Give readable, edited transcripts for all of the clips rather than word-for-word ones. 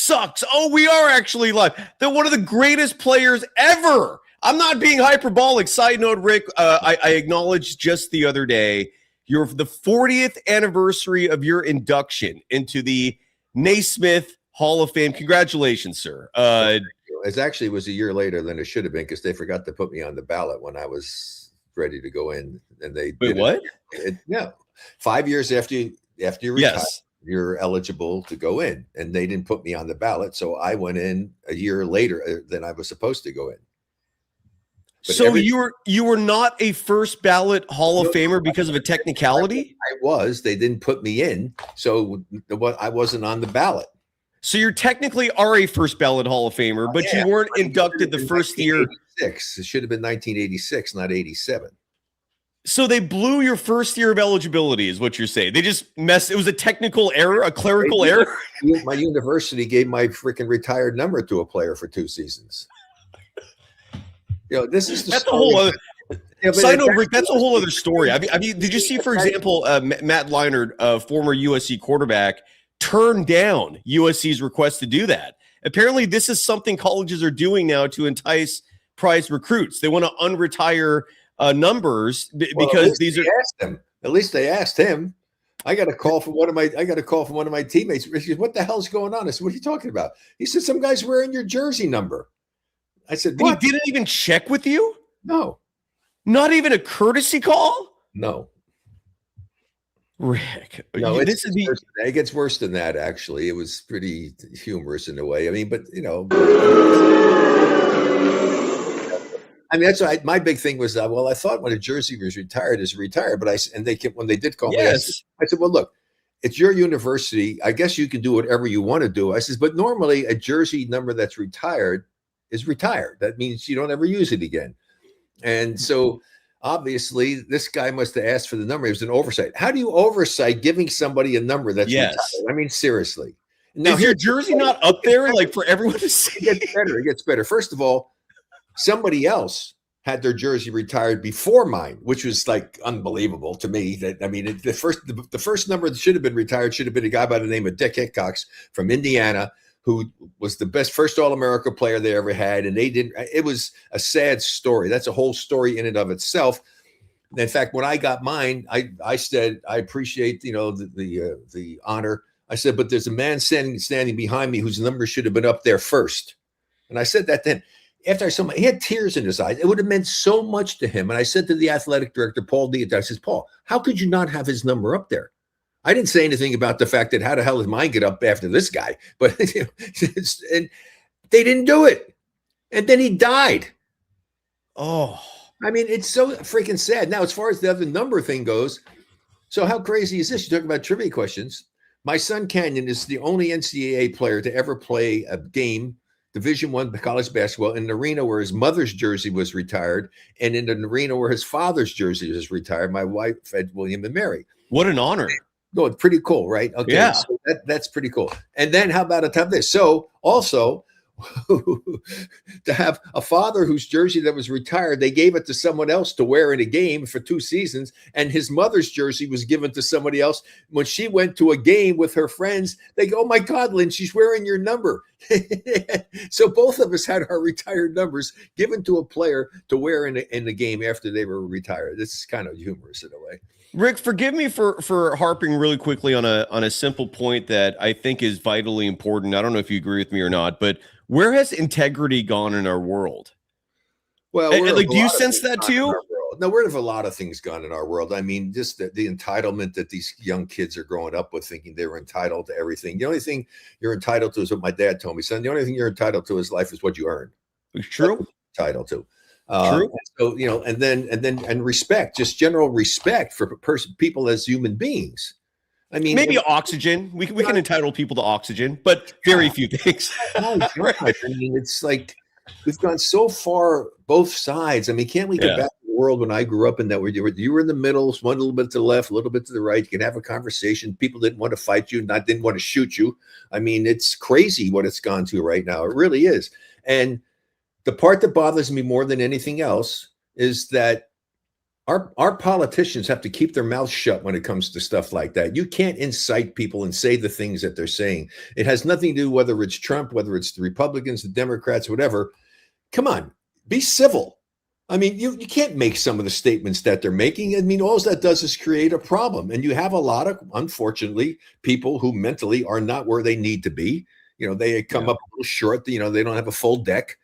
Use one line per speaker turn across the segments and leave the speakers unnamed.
sucks. Oh, we are actually live. They're one of the greatest players ever. I'm not being hyperbolic. Side note, Rick, I acknowledged just the other day the 40th anniversary of your induction into the Naismith Hall of Fame. Congratulations, sir.
It was a year later than it should have been because they forgot to put me on the ballot when I was ready to go in. And they
Wait, what?
Yeah, 5 years after you retire,
yes,
you're eligible to go in, and they didn't put me on the ballot, so I went in a year later than I was supposed to go in. But
so you were not a first ballot Hall of Famer because of a technicality?
I was. They didn't put me in, so I wasn't on the ballot.
So you technically are a first ballot Hall of Famer, but you weren't inducted the first year.
It should have been 1986, not 87.
So they blew your first year of eligibility, is what you're saying. They just messed. It was a technical error, a clerical error.
My university gave my freaking retired number to a player for 2 seasons. This is
that's a whole other. Side note, Rick, that's a whole other story. I mean, did you see, for example, Matt Leinart, former USC quarterback, turned down USC's request to do that? Apparently, this is something colleges are doing now to entice prize recruits. They want to unretire numbers because these are.
At least they asked him. I got a call from one of my teammates. He said, "What the hell's going on?" I said, "What are you talking about?" He said, "Some guy's wearing your jersey number." I said, "What?"
He didn't even check with you?
No.
Not even a courtesy call?
No.
Rick.
No, it gets worse than that, actually. It was pretty humorous in a way. I mean, but that's why my big thing was that, I thought when a jersey was retired is retired, but when they did call me, I said, well, look, it's your university. I guess you can do whatever you want to do. I says, but normally a jersey number that's retired is retired. That means you don't ever use it again. And so obviously this guy must have asked for the number. It was an oversight. How do you oversight giving somebody a number that's retired? I mean, seriously.
Now, is your jersey not up there like for everyone to see?
It gets better. First of all, somebody else had their jersey retired before mine, which was like unbelievable to me. The first number that should have been retired should have been a guy by the name of Dick Hickox from Indiana, who was the best first All-America player they ever had. And it was a sad story. That's a whole story in and of itself. In fact, when I got mine, I said, I appreciate, the honor. I said, but there's a man standing behind me whose number should have been up there first. And I said that then. After I saw him, he had tears in his eyes. It would have meant so much to him. And I said to the athletic director, Paul Diaz, I says, Paul, how could you not have his number up there? I didn't say anything about the fact that how the hell did mine get up after this guy? But and they didn't do it. And then he died.
Oh,
I mean, it's so freaking sad. Now, as far as the other number thing goes, so how crazy is this? You're talking about trivia questions. My son Canyon is the only NCAA player to ever play a game, Division I college basketball, in an arena where his mother's jersey was retired and in an arena where his father's jersey was retired. My wife had William and Mary.
What an honor.
No, it's pretty cool, right? Okay,
yeah.
So that's pretty cool. And then how about a time this? So also to have a father whose jersey that was retired, they gave it to someone else to wear in a game for 2 seasons, and his mother's jersey was given to somebody else. When she went to a game with her friends, they go, "Oh my God, Lynn, she's wearing your number." So both of us had our retired numbers given to a player to wear in the game after they were retired. This is kind of humorous in a way.
Rick, forgive me for harping really quickly on a simple point that I think is vitally important. I don't know if you agree with me or not, but where has integrity gone in our world?
Well,
do you sense that too?
No, where have a lot of things gone in our world? I mean, just the entitlement that these young kids are growing up with, thinking they were entitled to everything. The only thing you're entitled to is what my dad told me, son. The only thing you're entitled to in life is what you earn.
True.
Entitled to.
True.
So and respect, just general respect for people as human beings. I mean,
maybe oxygen. We can entitle people to oxygen, but very few things.
Right. I mean, it's like we've gone so far both sides. I mean, can't we get back to the world when I grew up in that where you were in the middle, one little bit to the left, a little bit to the right. You can have a conversation. People didn't want to fight you, didn't want to shoot you. I mean, it's crazy what it's gone to right now. It really is. And the part that bothers me more than anything else is that Our politicians have to keep their mouths shut when it comes to stuff like that. You can't incite people and say the things that they're saying. It has nothing to do whether it's Trump, whether it's the Republicans, the Democrats, whatever. Come on, be civil. I mean, you can't make some of the statements that they're making. I mean, all that does is create a problem. And you have a lot of, unfortunately, people who mentally are not where they need to be. They come up a little short. They don't have a full deck.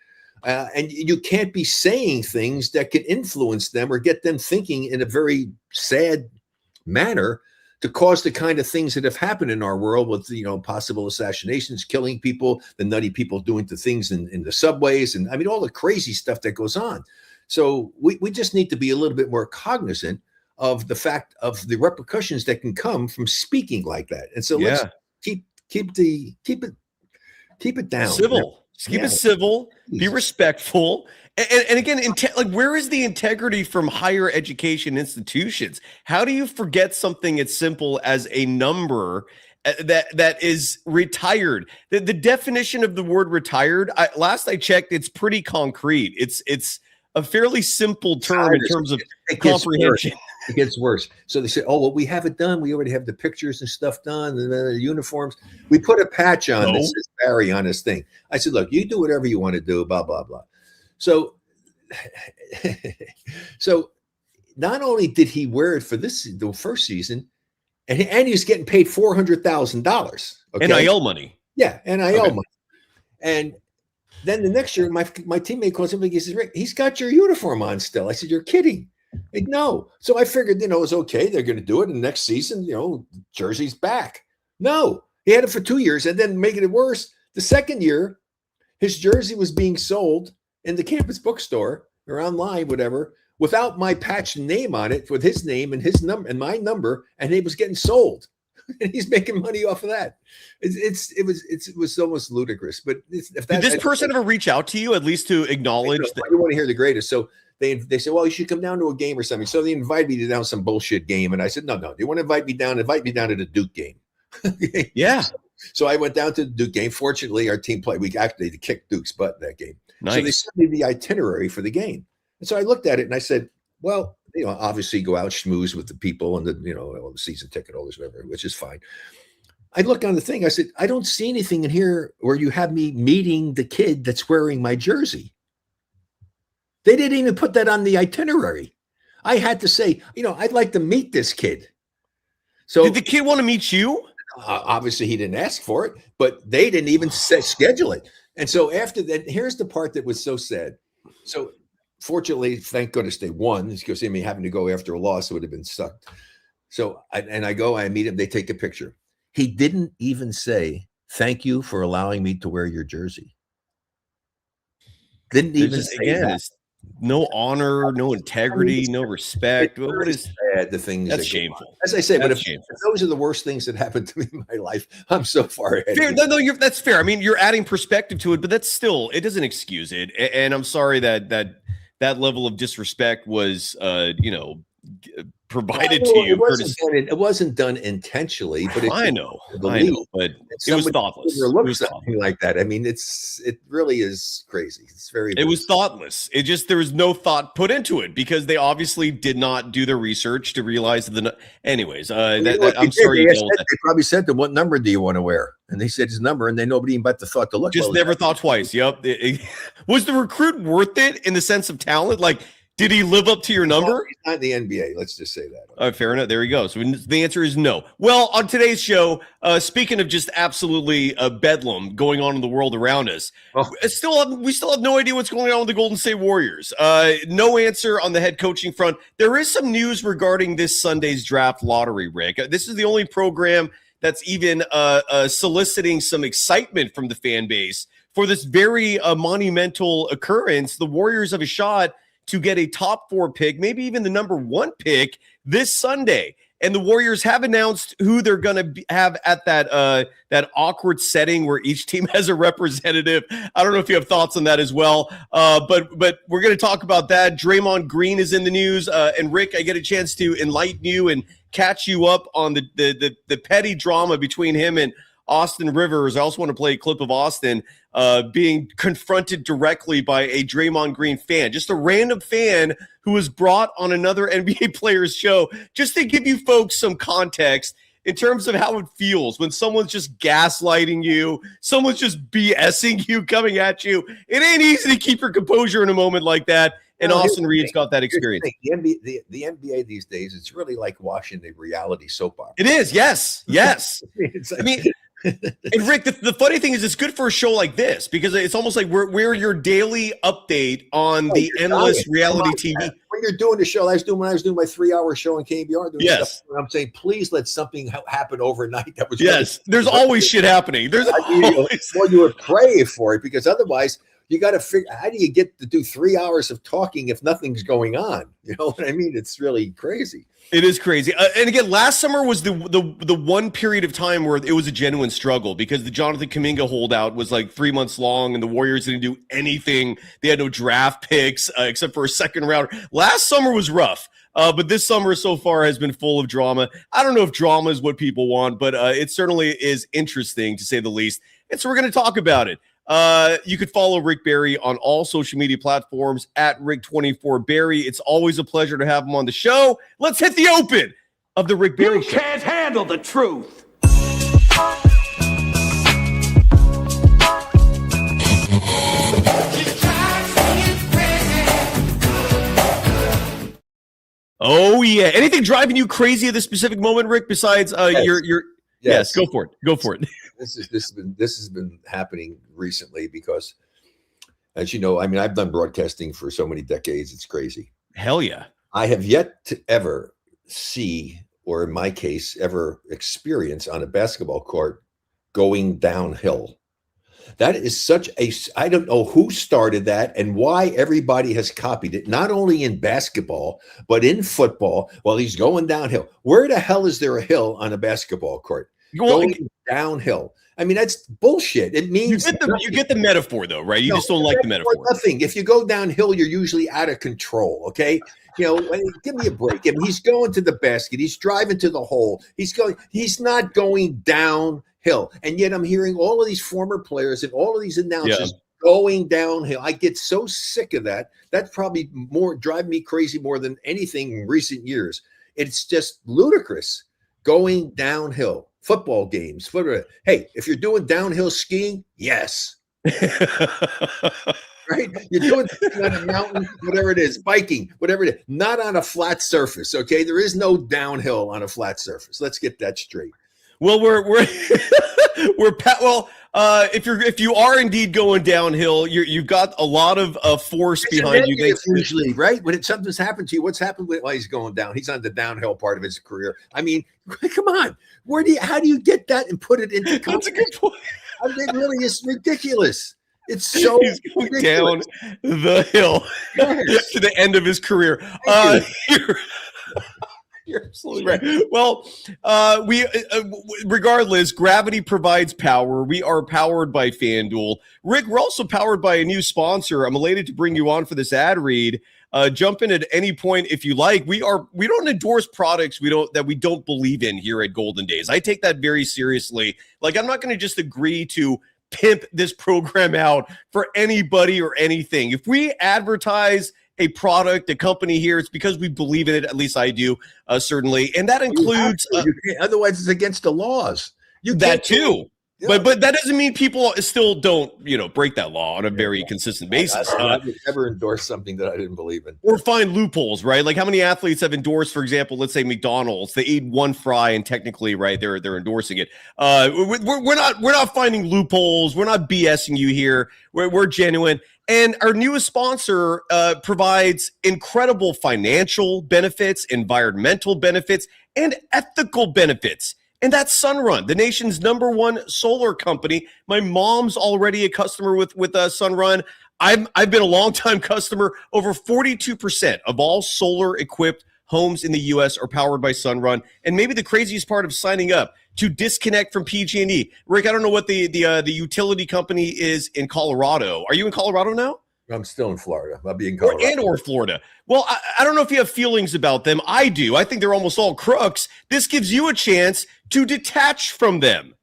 And you can't be saying things that can influence them or get them thinking in a very sad manner to cause the kind of things that have happened in our world with, possible assassinations, killing people, the nutty people doing the things in the subways. And I mean, all the crazy stuff that goes on. So we just need to be a little bit more cognizant of the fact of the repercussions that can come from speaking like that. And so let's keep it down.
Civil. Just keep it civil, be respectful. And again, where is the integrity from higher education institutions? How do you forget something as simple as a number that is retired? The definition of the word retired, last I checked, it's pretty concrete. It's a fairly simple term in terms of comprehension.
It gets worse. So they say, oh, well, we have it done. We already have the pictures and stuff done, and the uniforms. We put a patch on that says Barry on his thing. I said, look, you do whatever you want to do, blah, blah, blah. So not only did he wear it for the first season, and he was getting paid $400,000. Okay?
NIL money.
Yeah, NIL money. And then the next year, my teammate calls him and he says, Rick, he's got your uniform on still. I said, you're kidding. Like, no. So I figured, it was okay. They're going to do it. And next season, jersey's back. No, he had it for 2 years. And then making it worse, the second year, his jersey was being sold in the campus bookstore or online, whatever, without my patched name on it, with his name and his number and my number. And it was getting sold. And he's making money off of that. It was almost ludicrous. But
did this person ever reach out to you, at least to acknowledge that?
You want to hear the greatest. So they said, well, you should come down to a game or something. So they invited me to down some bullshit game. And I said, no, you want to invite me down to the Duke game.
Yeah.
So I went down to the Duke game. Fortunately, our team played. We actually kicked Duke's butt in that game.
Nice.
So they sent me the itinerary for the game. And so I looked at it and I said, well, obviously go out, schmooze with the people and the season ticket holders, whatever, which is fine. I looked on the thing. I said, I don't see anything in here where you have me meeting the kid that's wearing my jersey. They didn't even put that on the itinerary. I had to say, I'd like to meet this kid. So
did the kid want to meet you?
Obviously, he didn't ask for it, but they didn't even schedule it. And so after that, here's the part that was so sad. So fortunately, thank goodness they won, because having to go after a loss would have been sucked. So I meet him, they take a picture. He didn't even say, thank you for allowing me to wear your jersey. Didn't even say that.
No honor, no integrity, no respect. What is
sad, the things
that's shameful?
As I say, but if those are the worst things that happened to me in my life, I'm so far ahead.
Fair. No, that's fair. I mean, you're adding perspective to it, but that's still, it doesn't excuse it. And I'm sorry that level of disrespect was, provided to you.
It wasn't done intentionally, but
I know, but it was thoughtless.
Something like that. I mean, it really is crazy. It
was thoughtless. There was no thought put into it because they obviously did not do their research to realize anyways. I'm sorry.
They probably said to them, what number do you want to wear? And they said his number, and nobody even the thought to look.
Just never thought twice. Yep. Was the recruit worth it in the sense of talent? Like, did he live up to your number?
No, he's not in the NBA. Let's just say that.
Fair enough. There you go. So the answer is no. Well, on today's show, speaking of just absolutely bedlam going on in the world around us, we still have no idea what's going on with the Golden State Warriors. No answer on the head coaching front. There is some news regarding this Sunday's draft lottery, Rick. This is the only program that's even soliciting some excitement from the fan base for this very monumental occurrence. The Warriors have a shot to get a top 4 pick, maybe even the number 1 pick this Sunday. And the Warriors have announced who they're going to have at that awkward setting where each team has a representative. I don't know if you have thoughts on that as well, but we're going to talk about that. Draymond Green is in the news, and Rick, I get a chance to enlighten you and catch you up on the petty drama between him and Austin Rivers. I also want to play a clip of Austin being confronted directly by a Draymond Green fan, just a random fan who was brought on another NBA player's show, just to give you folks some context in terms of how it feels when someone's just gaslighting you, someone's just BSing you, coming at you. It ain't easy to keep your composure in a moment like that. And Austin Reed's got that experience.
The NBA these days, it's really like watching a reality soap opera.
It is, yes. I mean, and Rick, the funny thing is, it's good for a show like this because it's almost like we're your daily update on the endless reality TV.
When you're doing the show, when I was doing my 3-hour show on KBR.
Yes,
I'm saying, please let something happen overnight. That was
There's always shit happening. There's always.
Well, you would pray for it because otherwise. You got to figure, how do you get to do 3 hours of talking if nothing's going on? You know what I mean? It's really crazy.
It is crazy. And again, last summer was the one period of time where it was a genuine struggle because the Jonathan Kuminga holdout was like 3 months long and the Warriors didn't do anything. They had no draft picks except for a second round. Last summer was rough. But this summer so far has been full of drama. I don't know if drama is what people want, but it certainly is interesting to say the least. And so we're going to talk about it. You could follow Rick Barry on all social media platforms at Rick24Barry. It's always a pleasure to have him on the show. Let's hit the open of the Rick Barry Show.
You can't handle the truth.
Oh yeah. Anything driving you crazy at this specific moment, Rick? Besides your yes, go for it.
This has been happening recently because, as you know, I mean, I've done broadcasting for so many decades. It's crazy.
Hell yeah.
I have yet to ever see, or in my case, ever experience on a basketball court going downhill. That is such a, I don't know who started that and why everybody has copied it, not only in basketball, but in football. Well, he's going downhill. Where the hell is there a hill on a basketball court? Going downhill. I mean, that's bullshit. It means
you get the metaphor, though, right? You just don't like the metaphor.
Nothing. If you go downhill, you're usually out of control. Okay, you know, give me a break. I mean, he's going to the basket. He's driving to the hole. He's not going downhill. And yet, I'm hearing all of these former players and all of these announcers going downhill. I get so sick of that. That's probably drive me crazy more than anything in recent years. It's just ludicrous. Going downhill. Football games. Hey, if you're doing downhill skiing, yes. Right? You're doing on a mountain, whatever it is, biking, whatever it is, not on a flat surface. Okay. There is no downhill on a flat surface. Let's get that straight.
Well, if you are indeed going downhill, you've got a lot of force behind you.
Usually, right? When something's happened to you, what's happened while he's going down? He's on the downhill part of his career. I mean, come on. How do you get that and put it into context?
That's a good point.
I mean, it really is ridiculous. It's so
he's going down the hill to the end of his career. You're absolutely right. Well, regardless, gravity provides power. We are powered by FanDuel. Rick, we're also powered by a new sponsor. I'm elated to bring you on for this ad read. Jump in at any point if you like. We don't endorse products that we don't believe in here at Golden Days. I take that very seriously. Like, I'm not going to just agree to pimp this program out for anybody or anything. If we advertise a product, a company here, it's because we believe in it. At least I do, certainly. And that includes
otherwise it's against the laws.
That too. Yeah. But that doesn't mean people still don't, break that law on a very consistent basis.
I would never endorse something that I didn't believe in.
Or find loopholes, right? Like how many athletes have endorsed, for example, let's say McDonald's, they eat one fry and technically, right, they're endorsing it. We're not finding loopholes. We're not BSing you here. We're genuine. And our newest sponsor provides incredible financial benefits, environmental benefits, and ethical benefits. And that's Sunrun, the nation's #1 solar company. My mom's already a customer with Sunrun. I've been a longtime customer. Over 42% of all solar-equipped homes in the U.S. are powered by Sunrun. And maybe the craziest part of signing up to disconnect from PG&E. Rick, I don't know what the utility company is in Colorado. Are you in Colorado now?
I'm still in Florida. I'll be in Colorado.
Or Florida. Well, I don't know if you have feelings about them. I do. I think they're almost all crooks. This gives you a chance to detach from them.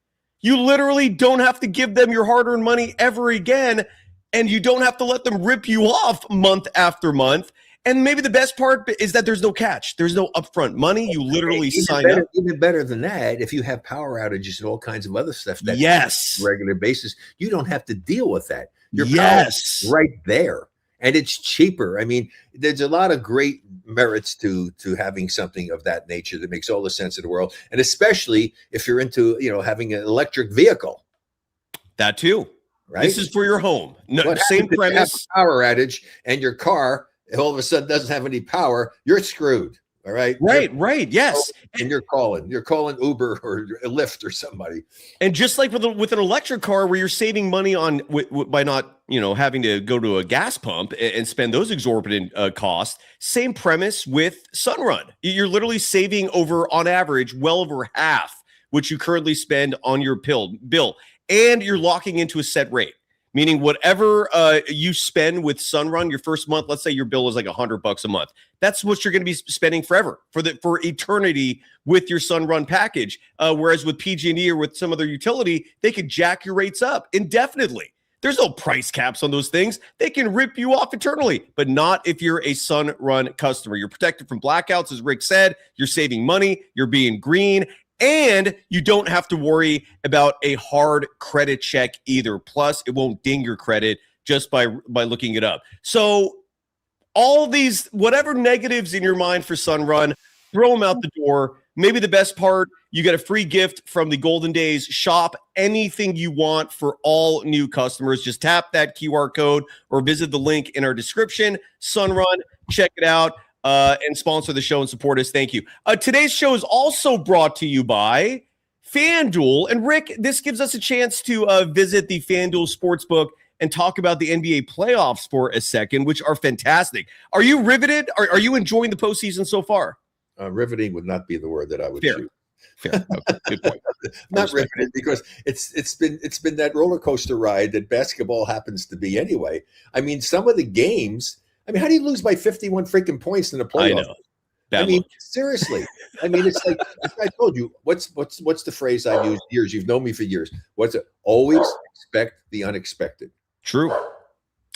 You literally don't have to give them your hard-earned money ever again, and you don't have to let them rip you off month after month. And maybe the best part is that there's no catch. There's no upfront money. You literally sign up.
Even better than that, if you have power outages and all kinds of other stuff that
yes,
on a regular basis, you don't have to deal with that. Your
yes,
right there. And it's cheaper. I mean, there's a lot of great merits to having something of that nature that makes all the sense in the world. And especially if you're into, having an electric vehicle.
That too. Right. This is for your home. No, same premise.
Power outage and your car all of a sudden doesn't have any power. You're screwed. All right.
Right. Yes.
And you're calling Uber or Lyft or somebody.
And just like with an electric car where you're saving money on by not, having to go to a gas pump and spend those exorbitant costs. Same premise with Sunrun. You're literally saving on average, well over half what you currently spend on your bill. And you're locking into a set rate. Meaning whatever you spend with Sunrun your first month, let's say your bill is like $100 a month. That's what you're going to be spending forever for eternity with your Sunrun package. Whereas with PG&E or with some other utility, they could jack your rates up indefinitely. There's no price caps on those things. They can rip you off eternally, but not if you're a Sunrun customer. You're protected from blackouts, as Rick said. You're saving money. You're being green. And you don't have to worry about a hard credit check either. Plus, it won't ding your credit just by looking it up. So all these, whatever negatives in your mind for Sunrun, throw them out the door. Maybe the best part, you get a free gift from the Golden Days. Shop anything you want for all new customers. Just tap that QR code or visit the link in our description. Sunrun, check it out. And sponsor the show and support us. Thank you. Today's show is also brought to you by FanDuel. And Rick, this gives us a chance to visit the FanDuel Sportsbook and talk about the NBA playoffs for a second, which are fantastic. Are you riveted? Are you enjoying the postseason so far?
Riveting would not be the word that I would choose.
Fair. Okay, good point.
Not riveted because it's been that roller coaster ride that basketball happens to be anyway. I mean, some of the games. I mean, how do you lose by 51 freaking points in the playoffs?
I know. I mean,
seriously. I mean, it's like I told you. What's the phrase I used years? You've known me for years. What's it? Always expect the unexpected.
True.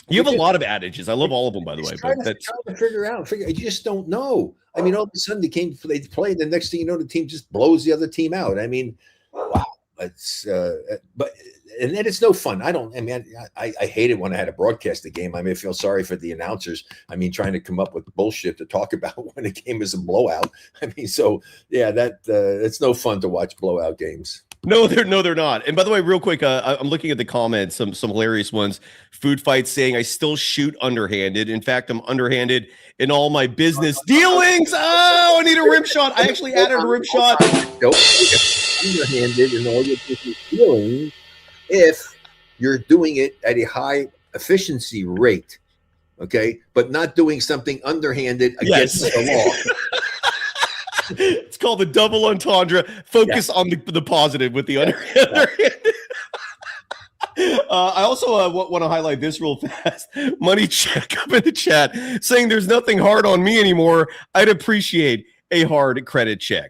You have a lot of adages. I love all of them, by the way.
But that's trying to figure out. You just don't know. I mean, all of a sudden they play, and the next thing you know, the team just blows the other team out. I mean, wow. And then it's no fun. I hate it when I had to broadcast the game. I mean, I feel sorry for the announcers. I mean, trying to come up with bullshit to talk about when a game is a blowout. I mean, so yeah, it's no fun to watch blowout games.
No, they're not. And by the way, real quick, I'm looking at the comments, some hilarious ones. Food Fight saying, I still shoot underhanded. In fact, I'm underhanded in all my business dealings. Oh, I need a rim shot. I actually added a rim shot.
Nope. Underhanded in all your business dealings if you're doing it at a high efficiency rate, okay, but not doing something underhanded against the law.
It's called the double entendre. Focus on the positive with the underhanded. I also want to highlight this real fast. Money Check up in the chat saying there's nothing hard on me anymore. I'd appreciate a hard credit check.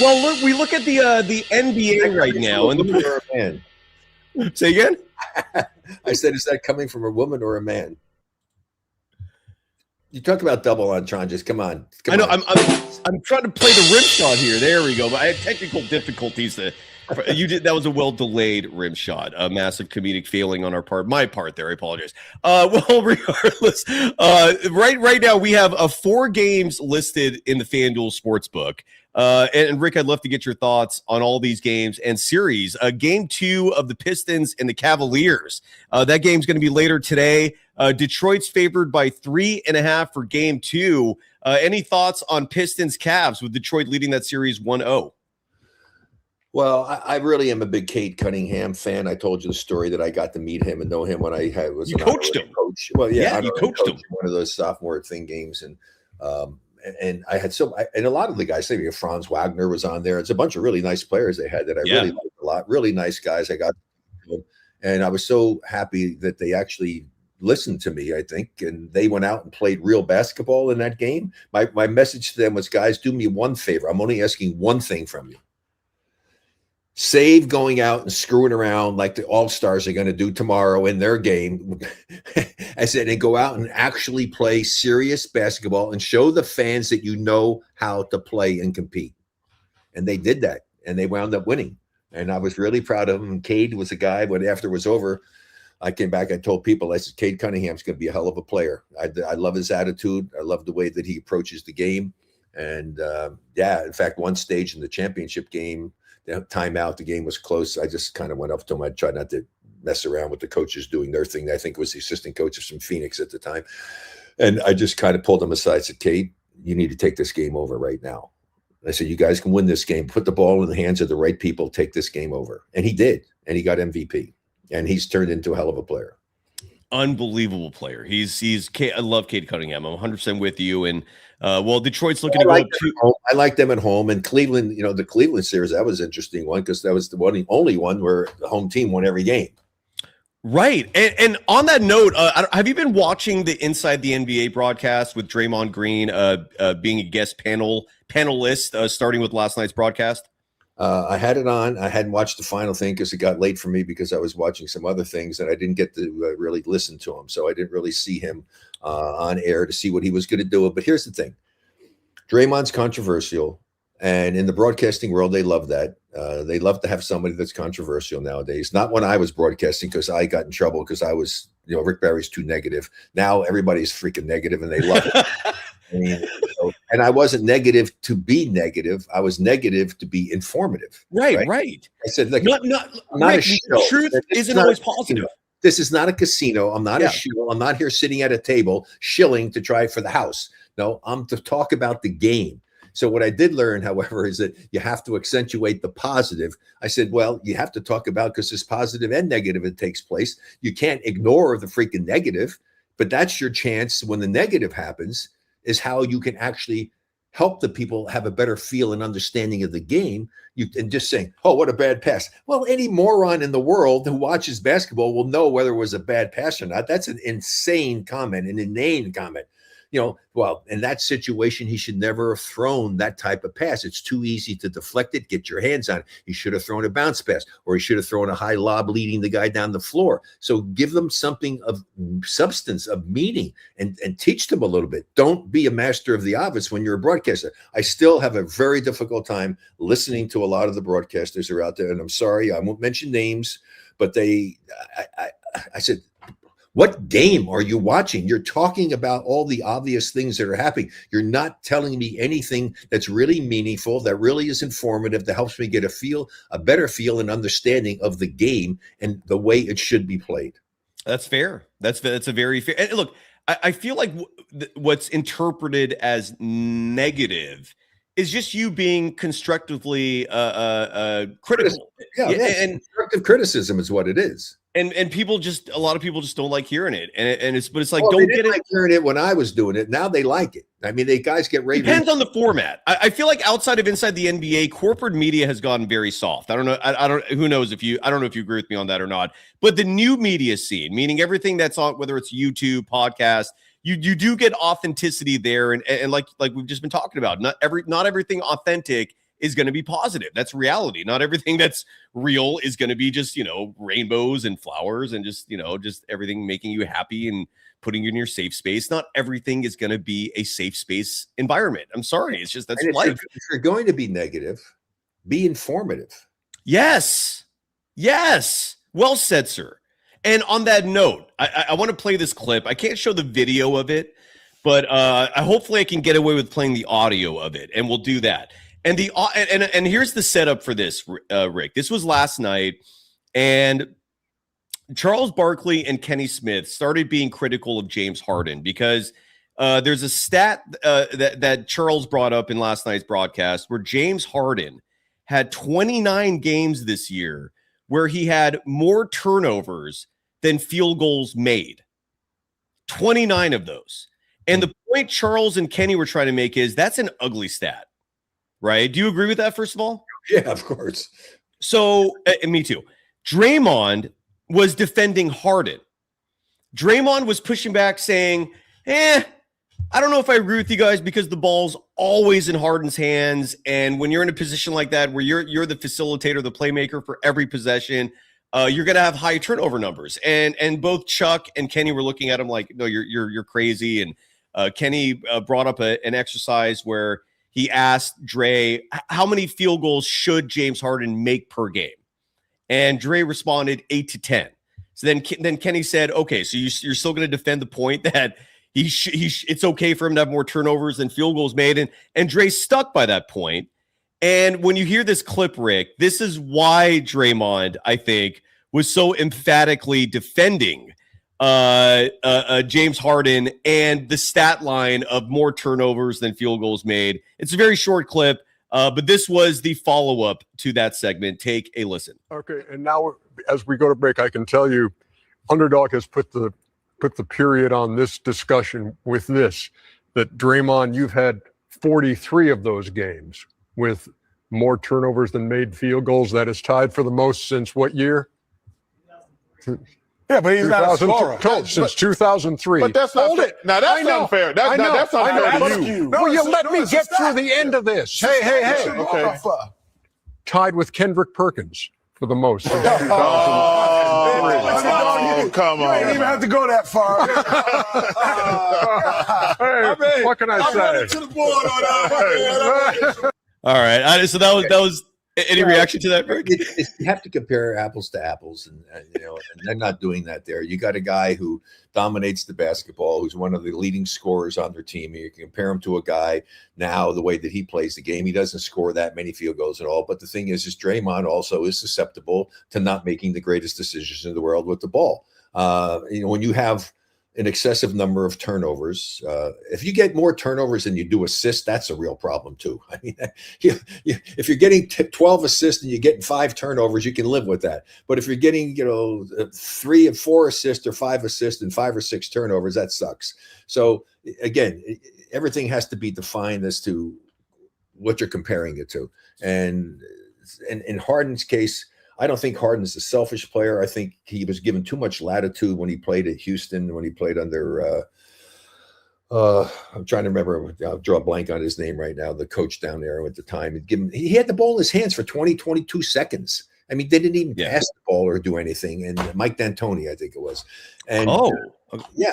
Well, we look at the NBA right now, and
or a man.
Say again.
I said, is that coming from a woman or a man? You talk about double entendres. Come on.
I know. I'm trying to play the rim shot here. There we go. But I had technical difficulties. That was a well delayed rim shot. A massive comedic failing on our part. My part there. I apologize. Well, regardless, right now we have 4 games listed in the FanDuel Sportsbook. And Rick, I'd love to get your thoughts on all these games and series. Game 2 of the Pistons and the Cavaliers. That game's going to be later today. Detroit's favored by 3.5 for game 2. Any thoughts on Pistons Cavs with Detroit leading that series 1-0?
Well, I really am a big Cade Cunningham fan. I told you the story that I got to meet him and know him when I was
you coached him.
Coach. Well, yeah,
you coached him.
One of those sophomore thing games, and I had and a lot of the guys. Maybe Franz Wagner was on there. It's a bunch of really nice players they had that I really liked a lot. Really nice guys. I got to them, and I was so happy that they actually listened to me, I think, and they went out and played real basketball in that game. My message to them was, guys, do me one favor. I'm only asking one thing from you. Save going out and screwing around like the All-Stars are going to do tomorrow in their game. I said, and go out and actually play serious basketball and show the fans that you know how to play and compete. And they did that, and they wound up winning. And I was really proud of them. And Cade was a guy, when after it was over, I came back, I told people, I said, Cade Cunningham's going to be a hell of a player. I love his attitude. I love the way that he approaches the game. And in fact, one stage in the championship game, timeout, the game was close. I just kind of went up to him. I tried not to mess around with the coaches doing their thing. I think it was the assistant coaches from Phoenix at the time. And I just kind of pulled him aside, said, Cade, you need to take this game over right now. I said, you guys can win this game. Put the ball in the hands of the right people. Take this game over. And he did. And he got MVP. And he's turned into a hell of a player.
Unbelievable player. I love Cade Cunningham. I'm 100% with you. And Detroit's looking to go up to.
I like them at home. And Cleveland, the Cleveland series, that was an interesting one because that was the only one where the home team won every game.
Right. And on that note, have you been watching the Inside the NBA broadcast with Draymond Green being a guest panelist starting with last night's broadcast?
I had it on. I hadn't watched the final thing because it got late for me because I was watching some other things and I didn't get to really listen to him. So I didn't really see him on air to see what he was going to do. But here's the thing. Draymond's controversial. And in the broadcasting world, they love that. They love to have somebody that's controversial nowadays. Not when I was broadcasting because I got in trouble because I was, Rick Barry's too negative. Now everybody's freaking negative and they love it. And I wasn't negative to be negative. I was negative to be informative.
Right.
I said, like,
not
a show.
Truth isn't always positive.
This is not a casino. I'm not a shill. I'm not here sitting at a table shilling to try for the house. No, I'm to talk about the game. So what I did learn, however, is that you have to accentuate the positive. I said, well, you have to talk about because there's positive and negative that takes place. You can't ignore the freaking negative, but that's your chance when the negative happens is how you can actually help the people have a better feel and understanding of the game. And just saying, oh, what a bad pass. Well, any moron in the world who watches basketball will know whether it was a bad pass or not. That's an insane comment, an inane comment. Well, in that situation, he should never have thrown that type of pass. It's too easy to deflect it, get your hands on it. He should have thrown a bounce pass, or he should have thrown a high lob leading the guy down the floor. So give them something of substance, of meaning, and teach them a little bit. Don't be a master of the obvious when you're a broadcaster. I still have a very difficult time listening to a lot of the broadcasters who are out there, and I'm sorry, I won't mention names, but I said, what game are you watching? You're talking about all the obvious things that are happening. You're not telling me anything that's really meaningful, that really is informative, that helps me get a better feel and understanding of the game and the way it should be played.
That's fair. That's a very fair. And look, I feel like what's interpreted as negative is just you being constructively critical.
And constructive criticism is what it is.
And a lot of people just don't like hearing it. And it's like,
well,
don't
get it. Like hearing it when I was doing it. Now they like it. I mean, guys get raving.
Depends on the format. I feel like outside of Inside the NBA, corporate media has gotten very soft. I don't know. I don't know if you agree with me on that or not, but the new media scene, meaning everything that's on, whether it's YouTube, podcast, you do get authenticity there. And like we've just been talking about, not everything authentic is going to be positive. That's reality. Not everything that's real is going to be just, rainbows and flowers and just everything making you happy and putting you in your safe space. Not everything is going to be a safe space environment. I'm sorry. It's just, that's life.
If you're going to be negative, be informative.
Yes. Well said, sir. And on that note, I want to play this clip. I can't show the video of it, but hopefully I can get away with playing the audio of it, and we'll do that. And and here's the setup for this, Rick. This was last night, and Charles Barkley and Kenny Smith started being critical of James Harden because there's a stat that Charles brought up in last night's broadcast where James Harden had 29 games this year where he had more turnovers than field goals made. 29 of those. And the point Charles and Kenny were trying to make is that's an ugly stat. Right? Do you agree with that, first of all?
Yeah, of course.
So, me too. Draymond was defending Harden. Draymond was pushing back saying, I don't know if I agree with you guys because the ball's always in Harden's hands, and when you're in a position like that where you're the facilitator, the playmaker for every possession, you're going to have high turnover numbers. And both Chuck and Kenny were looking at him like, no, you're crazy. And Kenny brought up an exercise where he asked Dre, how many field goals should James Harden make per game? And Dre responded 8 to 10. So then Kenny said, okay, so you're still going to defend the point that it's okay for him to have more turnovers than field goals made. And Dre stuck by that point. And when you hear this clip, Rick, this is why Draymond, I think, was so emphatically defending James Harden and the stat line of more turnovers than field goals made. It's a very short clip, but this was the follow-up to that segment. Take a listen.
Okay, and now as we go to break, I can tell you Underdog has put the period on this discussion with this, that Draymond, you've had 43 of those games with more turnovers than made field goals. That is tied for the most since what year?
Yeah, but he's not a scorer.
Since 2003.
But that's not fair. Now that's unfair. That's unfair to you.
Will you let me get through the end of this? Hey.
Okay.
Tied with Kendrick Perkins for the most.
Oh, come on.
You ain't even have to go that far.
Hey, what can I say?
To the board on that.
All right. So that was any reaction to that, Rick?
You have to compare apples to apples, and they're not doing that there. You got a guy who dominates the basketball, who's one of the leading scorers on their team. You can compare him to a guy now, the way that he plays the game. He doesn't score that many field goals at all. But the thing is Draymond also is susceptible to not making the greatest decisions in the world with the ball. When you have an excessive number of turnovers, if you get more turnovers than you do assists, that's a real problem too. I mean, if you're getting 12 assists and you're getting 5 turnovers, you can live with that. But if you're getting 3 and 4 assists or 5 assists and 5 or 6 turnovers, that sucks. So again, everything has to be defined as to what you're comparing it to. And in Harden's case, I don't think Harden's a selfish player. I think he was given too much latitude when he played at Houston, when he played under I'm trying to remember, I'll draw a blank on his name right now, the coach down there at the time. He had the ball in his hands for 22 seconds. I mean, they didn't even pass the ball or do anything. And Mike D'Antoni, I think it was. And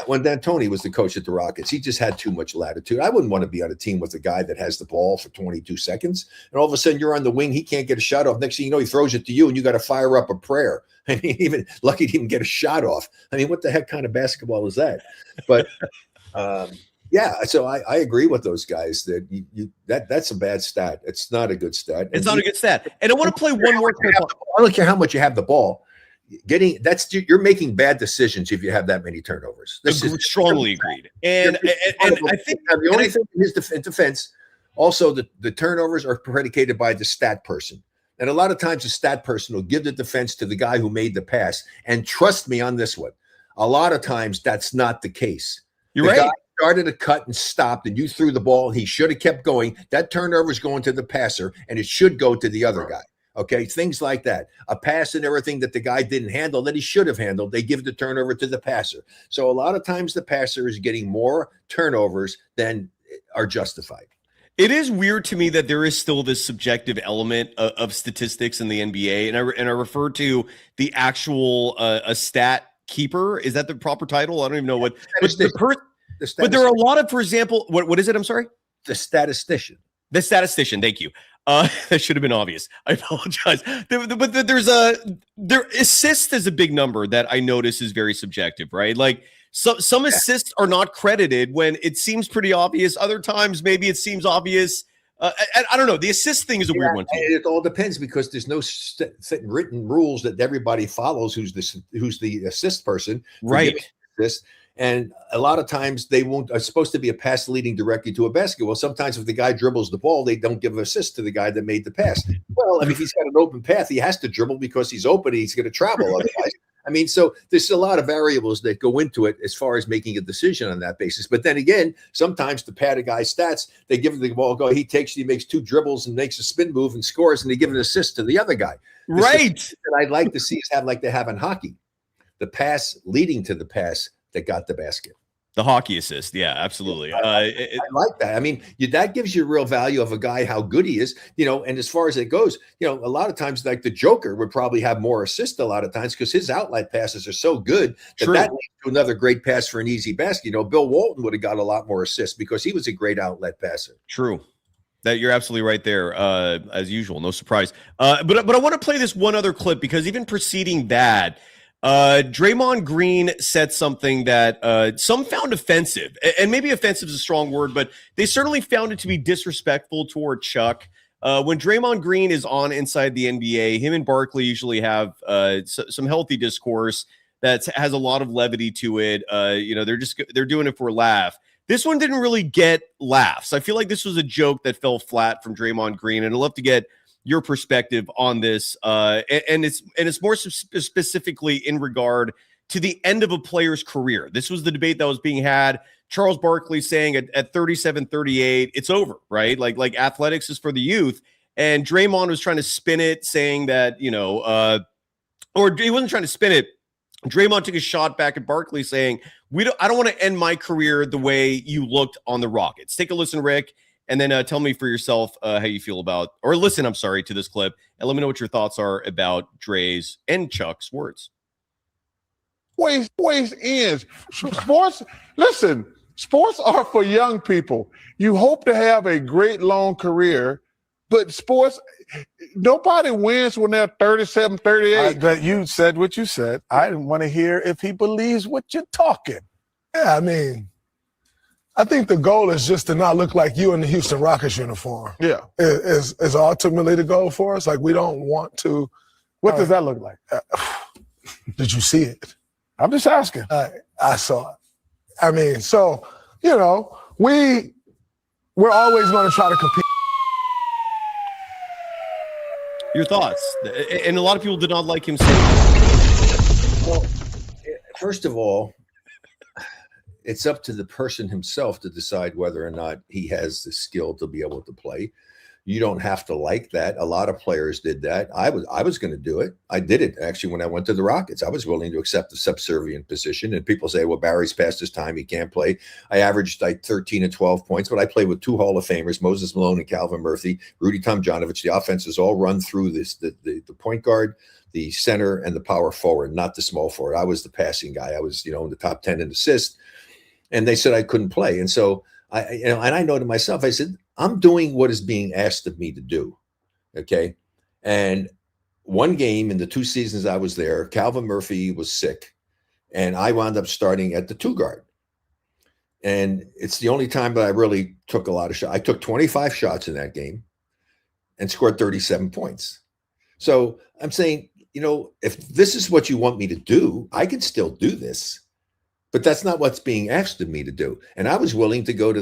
when D'Antoni was the coach at the Rockets, he just had too much latitude. I wouldn't want to be on a team with a guy that has the ball for 22 seconds. And all of a sudden you're on the wing. He can't get a shot off. Next thing you know, he throws it to you and you got to fire up a prayer. I mean, even lucky to even get a shot off. I mean, what the heck kind of basketball is that? But so I agree with those guys that that's a bad stat. It's not a good stat.
It's not a good stat. And I want to play one more clip.
I don't care how much you have the ball. You're making bad decisions if you have that many turnovers.
Strongly agreed. And I think
the only thing in his defense, also the turnovers are predicated by the stat person. And a lot of times the stat person will give the defense to the guy who made the pass. And trust me on this one, a lot of times that's not the case.
You're right.
Started a cut and stopped, and you threw the ball. He should have kept going. That turnover is going to the passer, and it should go to the other guy. Okay, things like that. A pass and everything that the guy didn't handle that he should have handled, they give the turnover to the passer. So a lot of times the passer is getting more turnovers than are justified.
It is weird to me that there is still this subjective element of statistics in the NBA, and I refer to the actual a stat keeper. Is that the proper title? I don't even know what. But there are a lot of, for example, what is it? I'm sorry.
The statistician.
The statistician. Thank you. That should have been obvious. I apologize. But assist is a big number that I notice is very subjective, right? Like some assists are not credited when it seems pretty obvious. Other times, maybe it seems obvious. I don't know. The assist thing is a weird one too.
It all depends because there's no written rules that everybody follows. Who's the assist person?
Right.
Assist. And a lot of times they are supposed to be a pass leading directly to a basket. Well, sometimes if the guy dribbles the ball, they don't give an assist to the guy that made the pass. Well, I mean, if he's got an open path, he has to dribble because he's open. He's going to travel otherwise. I mean, so there's a lot of variables that go into it as far as making a decision on that basis. But then again, sometimes to pad a guy's stats, they give the ball, he makes 2 dribbles and makes a spin move and scores, and they give an assist to the other guy.
Right.
That I'd like to see is like they have in hockey. The pass leading to the pass that got the basket.
The hockey assist. Yeah, absolutely.
I like that. I mean, that gives you real value of a guy, how good he is, and as far as it goes, a lot of times like the Joker would probably have more assists a lot of times because his outlet passes are so good that leads to another great pass for an easy basket. Bill Walton would have got a lot more assists because he was a great outlet passer.
True. That you're absolutely right there, as usual. No surprise. But I want to play this one other clip because even preceding that, Draymond Green said something that some found offensive, and maybe offensive is a strong word, but they certainly found it to be disrespectful toward Chuck. When Draymond Green is on inside the NBA, him and Barkley usually have some healthy discourse that has a lot of levity to it. They're doing it for a laugh. This one didn't really get laughs. I feel like this was a joke that fell flat from Draymond Green, and I'd love to get your perspective on this. And it's more specifically in regard to the end of a player's career. This was the debate that was being had. Charles Barkley saying at 37, 38, it's over, right? Like athletics is for the youth. And Draymond was trying to spin it, saying that, or he wasn't trying to spin it. Draymond took a shot back at Barkley saying, I don't want to end my career the way you looked on the Rockets. Take a listen, Rick, and then tell me for yourself how you feel about, or listen, I'm sorry, to this clip, and let me know what your thoughts are about Dre's and Chuck's words.
Waste ends. Sports are for young people. You hope to have a great long career, but sports, nobody wins when they're 37, 38.
But you said what you said. I didn't want to hear if he believes what you're talking.
Yeah, I mean, I think the goal is just to not look like you in the Houston Rockets uniform.
Yeah.
Is ultimately the goal for us. Like, we don't want to.
What does that look like?
Did you see it?
I'm just asking.
I saw it. I mean, so, we're always going to try to compete.
Your thoughts? And a lot of people did not like him saying that.
Well, first of all, it's up to the person himself to decide whether or not he has the skill to be able to play. You don't have to like that. A lot of players did that. I was going to do it. I did it actually when I went to the Rockets. I was willing to accept the subservient position. And people say, well, Barry's past his time. He can't play. I averaged like 13 and 12 points, but I played with two Hall of Famers, Moses Malone and Calvin Murphy, Rudy Tomjanovich. The offense is all run through the point guard, the center, and the power forward, not the small forward. I was the passing guy. I was, in the top 10 in assists. And they said I couldn't play. And so I know to myself, I said, I'm doing what is being asked of me to do. Okay. And one game in the 2 seasons I was there, Calvin Murphy was sick. And I wound up starting at the 2 guard. And it's the only time that I really took a lot of shots. I took 25 shots in that game and scored 37 points. So I'm saying, if this is what you want me to do, I can still do this. But that's not what's being asked of me to do. And I was willing to go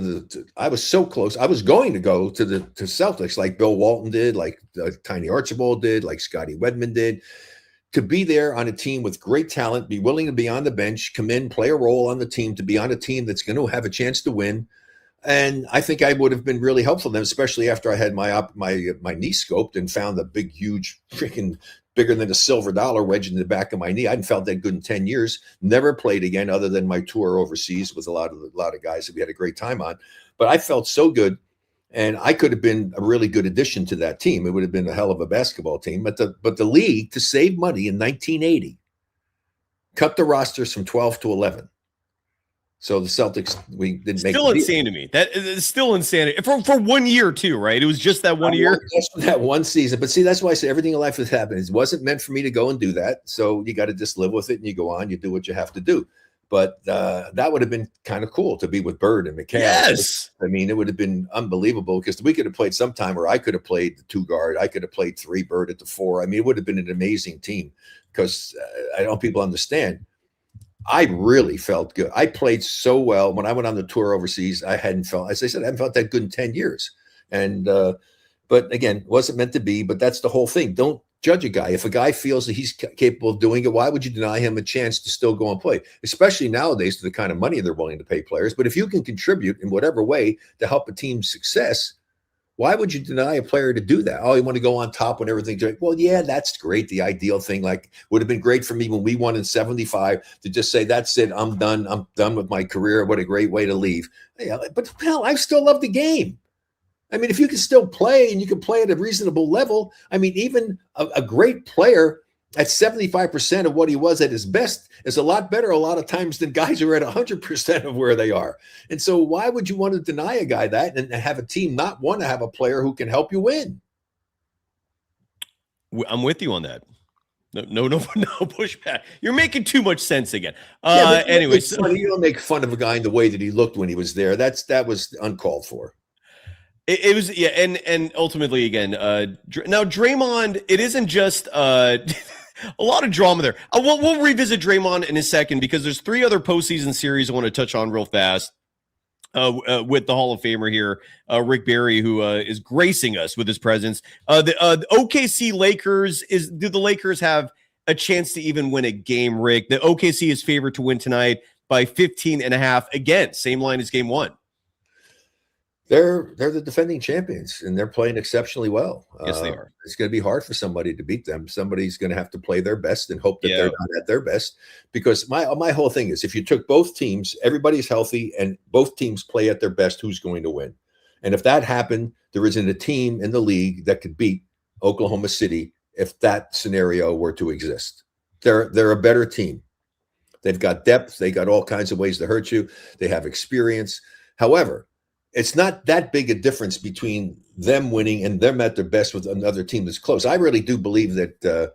I was so close. I was going to go to Celtics like Bill Walton did, like Tiny Archibald did, like Scotty Wedman did, to be there on a team with great talent, be willing to be on the bench, come in, play a role on the team, to be on a team that's going to have a chance to win. And I think I would have been really helpful to them, especially after I had my knee scoped and found a big, huge, freaking bigger than a silver dollar wedge in the back of my knee. I hadn't felt that good in 10 years. Never played again other than my tour overseas with a lot of guys that we had a great time on. But I felt so good, and I could have been a really good addition to that team. It would have been a hell of a basketball team. But the league, to save money in 1980, cut the rosters from 12 to 11. So the Celtics, we didn't make it.
Still insane to me. That is still insane. For 1 year too, right? It was just that 1 year.
Just that one season. But see, that's why I say everything in life has happened. It wasn't meant for me to go and do that. So you got to just live with it and you go on. You do what you have to do. But that would have been kind of cool to be with Bird and McHale.
Yes.
I mean, it would have been unbelievable because we could have played sometime where I could have played the 2 guard. I could have played 3, Bird at the 4. I mean, it would have been an amazing team because I don't people understand. I really felt good. I played so well. When I went on the tour overseas, I hadn't felt, as I said, I haven't felt that good in 10 years. And, but again, it wasn't meant to be, but that's the whole thing. Don't judge a guy. If a guy feels that he's capable of doing it, why would you deny him a chance to still go and play? Especially nowadays to the kind of money they're willing to pay players. But if you can contribute in whatever way to help a team's success, Why would you deny a player to do that? Oh, you want to go on top when everything's right. Well, yeah, that's great. The ideal thing, like, would have been great for me when we won in 75 to just say, that's it. I'm done. I'm done with my career. What a great way to leave. Yeah, but hell, I still love the game. I mean, if you can still play and you can play at a reasonable level, I mean, even a great player at 75% of what he was at his best is a lot better a lot of times than guys who are at 100% of where they are. And so why would you want to deny a guy that and have a team not want to have a player who can help you win?
I'm with you on that. No pushback. You're making too much sense again.
Anyway, you don't make fun of a guy in the way that he looked when he was there. That was uncalled for.
It was, yeah, and ultimately, again, now Draymond, it isn't just a lot of drama there. We'll revisit Draymond in a second because there's 3 other postseason series I want to touch on real fast with the Hall of Famer here, Rick Barry, who is gracing us with his presence. The OKC Lakers, do the Lakers have a chance to even win a game, Rick? The OKC is favored to win tonight by 15.5. Again, same line as game 1.
They're the defending champions, and they're playing exceptionally well.
Yes, they are.
It's going to be hard for somebody to beat them. Somebody's going to have to play their best and hope that they're not at their best. Because my whole thing is, if you took both teams, everybody's healthy, and both teams play at their best, who's going to win? And if that happened, there isn't a team in the league that could beat Oklahoma City if that scenario were to exist. They're a better team. They've got depth. They got all kinds of ways to hurt you. They have experience. However, it's not that big a difference between them winning and them at their best with another team that's close. I really do believe that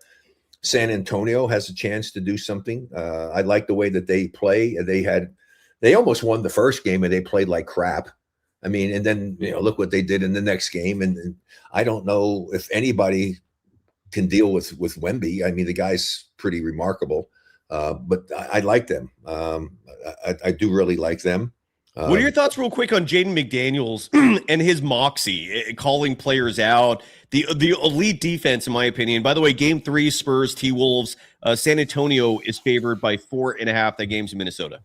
San Antonio has a chance to do something. I like the way that they play. They almost won the first game and they played like crap. I mean, and then, look what they did in the next game. And I don't know if anybody can deal with Wemby. I mean, the guy's pretty remarkable, but I like them. I do really like them.
What are your thoughts real quick on Jaden McDaniels and his moxie, calling players out, the elite defense, in my opinion? By the way, game 3, Spurs, T-Wolves, San Antonio is favored by 4.5. That game's in Minnesota.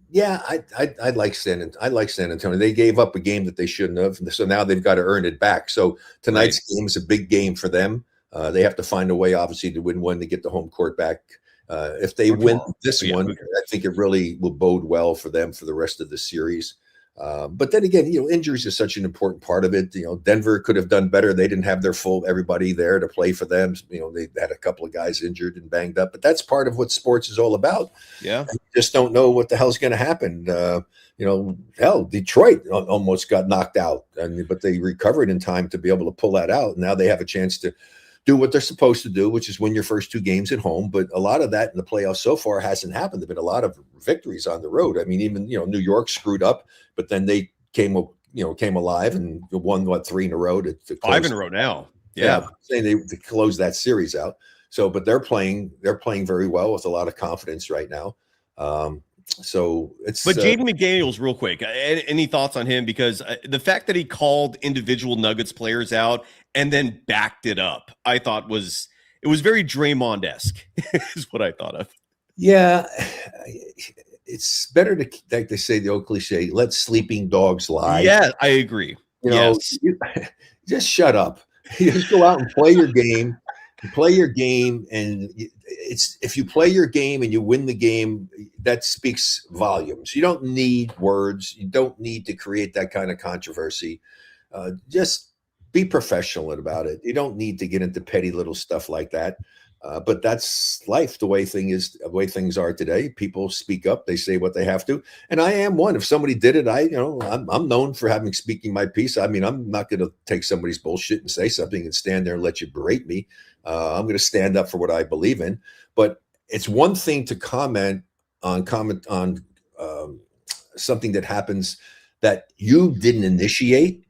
Yeah, I like San Antonio. They gave up a game that they shouldn't have, so now they've got to earn it back. So tonight's game is a big game for them. They have to find a way, obviously, to win one to get the home court back. If they win this one, I think it really will bode well for them for the rest of the series. But then again, injuries is such an important part of it. Denver could have done better. They didn't have their everybody there to play for them. They had a couple of guys injured and banged up, but that's part of what sports is all about. Yeah. You just don't know what the hell's going to happen. Hell, Detroit almost got knocked out, but they recovered in time to be able to pull that out. Now they have a chance to do what they're supposed to do, which is win your first 2 games at home. But a lot of that in the playoffs so far hasn't happened. There've been a lot of victories on the road. I mean, even, New York screwed up, but then they came alive and won 3 in a row to
5 in a row now.
Yeah. Saying they close that series out. So, but they're playing very well with a lot of confidence right now. So it's.
But Jaden McDaniels, real quick, any thoughts on him? Because the fact that he called individual Nuggets players out and then backed it up, I thought it was very Draymond-esque, is what I thought of.
Yeah, it's better to, like they say, the old cliche, let sleeping dogs lie.
Yeah, I agree.
Just shut up. You just go out and play your game. And if you play your game and you win the game, that speaks volumes. You don't need words. You don't need to create that kind of controversy. Just be professional about it. You don't need to get into petty little stuff like that. But that's life. The way things are today. People speak up. They say what they have to. And I am one. If somebody did it, I'm known for speaking my piece. I mean, I'm not going to take somebody's bullshit and say something and stand there and let you berate me. I'm going to stand up for what I believe in. But it's one thing to comment on something that happens that you didn't initiate,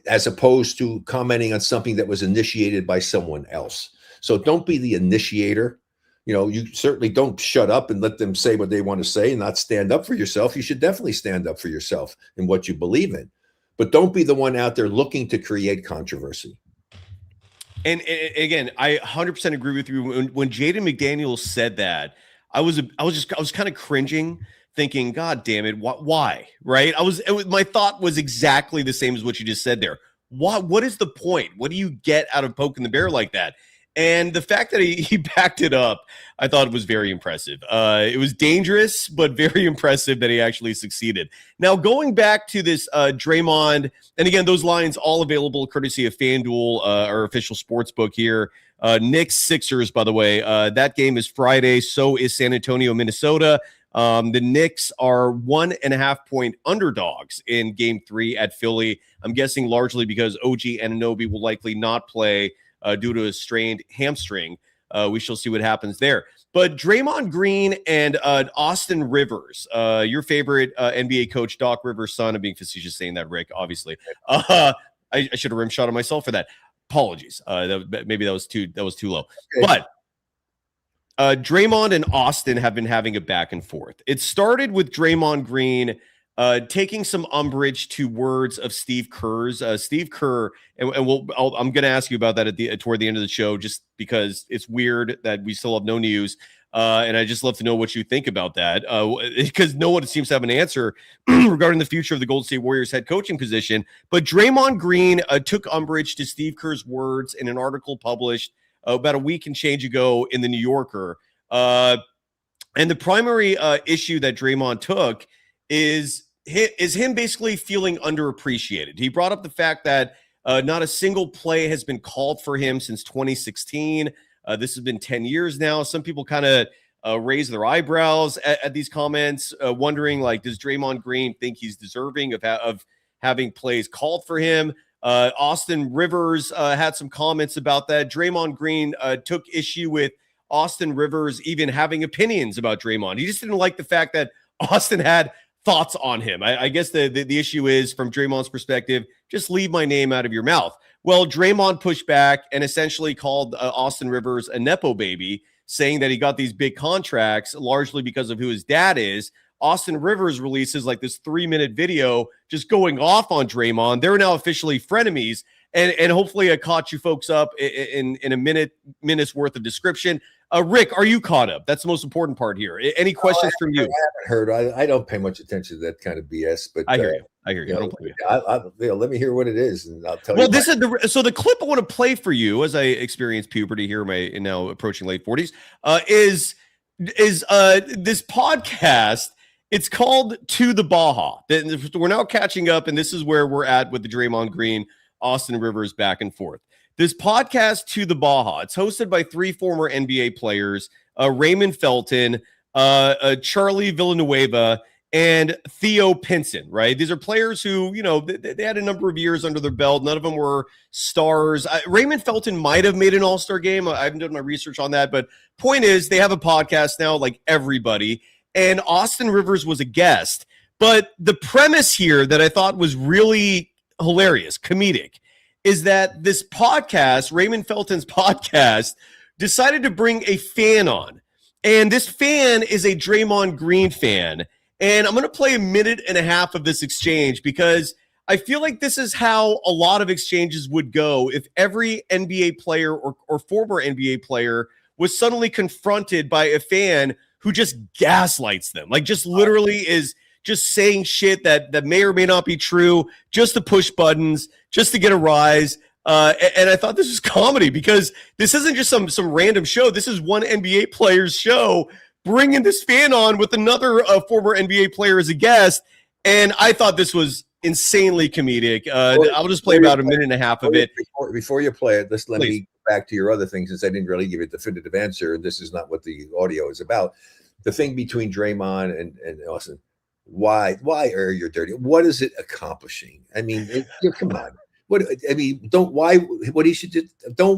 as opposed to commenting on something that was initiated by someone else. So don't be the initiator. You certainly don't shut up and let them say what they want to say and not stand up for yourself. You should definitely stand up for yourself and what you believe in. But don't be the one out there looking to create controversy.
And again, I 100% agree with you. When Jaden McDaniels said that, I was kind of cringing thinking, God damn it, why? Right? My thought was exactly the same as what you just said there. What is the point? What do you get out of poking the bear like that? And the fact that he backed it up, I thought it was very impressive. It was dangerous, but very impressive that he actually succeeded. Now, going back to this Draymond, and again, those lines all available courtesy of FanDuel, our official sports book here. Knicks Sixers, by the way, that game is Friday. So is San Antonio, Minnesota. The Knicks are 1.5 point underdogs in Game 3 at Philly. I'm guessing largely because OG Anunoby will likely not play due to a strained hamstring. We shall see what happens there. But Draymond Green and Austin Rivers, your favorite NBA coach, Doc Rivers' son. I'm being facetious saying that, Rick, obviously. I should have rim shot at myself for that. Apologies. Maybe that was too low. Okay. But Draymond and Austin have been having a back and forth. It started with Draymond Green taking some umbrage to words of Steve Kerr's. Steve Kerr, and I'm going to ask you about that toward the end of the show, just because it's weird that we still have no news. And I just love to know what you think about that, because no one seems to have an answer regarding the future of the Golden State Warriors head coaching position. But Draymond Green took umbrage to Steve Kerr's words in an article published about a week and change ago in the New Yorker. And the primary issue that Draymond took is him basically feeling underappreciated. He brought up the fact that not a single play has been called for him since 2016. This has been 10 years now. Some people kind of raise their eyebrows at these comments, wondering, like, does Draymond Green think he's deserving of having plays called for him? Austin Rivers had some comments about that. Draymond Green took issue with Austin Rivers even having opinions about Draymond. He just didn't like the fact that Austin had thoughts on him. I guess the issue is, from Draymond's perspective, just leave my name out of your mouth. Well, Draymond pushed back and essentially called Austin Rivers a Nepo baby, saying that he got these big contracts largely because of who his dad is. Austin Rivers releases like this 3-minute video just going off on Draymond. They're now officially frenemies. And hopefully I caught you folks up in a minute's worth of description. Rick, are you caught up? That's the most important part here. Any questions from you?
I haven't heard. I don't pay much attention to that kind of BS, but
I hear you. I hear you. I don't blame
you. Let me hear what it is, and I'll tell you.
Well, this is the clip I want to play for you as I experience puberty here, in now approaching late 40s, is this podcast. It's called To the Baja. We're now catching up, and this is where we're at with the Draymond Green, Austin Rivers back and forth. This podcast, To the Baja, it's hosted by 3 former NBA players, Raymond Felton, Charlie Villanueva, and Theo Pinson, right? These are players who, they had a number of years under their belt. None of them were stars. Raymond Felton might have made an all-star game. I haven't done my research on that, but point is, they have a podcast now, like everybody, and Austin Rivers was a guest. But the premise here that I thought was really hilarious, comedic, is that this podcast, Raymond Felton's podcast, decided to bring a fan on. And this fan is a Draymond Green fan. And I'm going to play a minute and a half of this exchange because I feel like this is how a lot of exchanges would go if every NBA player or former NBA player was suddenly confronted by a fan who just gaslights them, like just literally is just saying shit that may or may not be true, just to push buttons, just to get a rise. And I thought this was comedy because this isn't just some random show. This is one NBA player's show bringing this fan on with another former NBA player as a guest. And I thought this was insanely comedic. I'll just play about a minute and a half of it.
Before you play it, let me go back to your other thing, since I didn't really give you a definitive answer. And this is not what the audio is about. The thing between Draymond and Austin, why are you dirty? What is it accomplishing? I mean, come on. Don't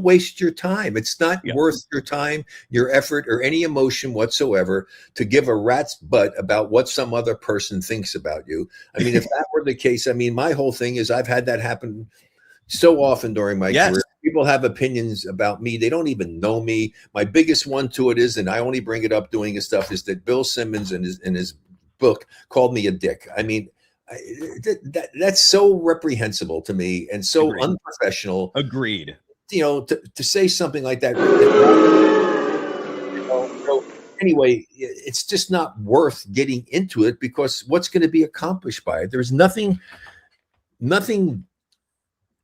waste your time. It's not worth your time, your effort, or any emotion whatsoever to give a rat's butt about what some other person thinks about you. I mean, if that were the case, I mean, my whole thing is I've had that happen so often during my career. People have opinions about me. They don't even know me. My biggest one to it is, and I only bring it up doing his stuff, is that Bill Simmons in his book called me a dick. I mean, that's so reprehensible to me and so unprofessional. Agreed. To say something like that. anyway, it's just not worth getting into it because what's going to be accomplished by it? There's nothing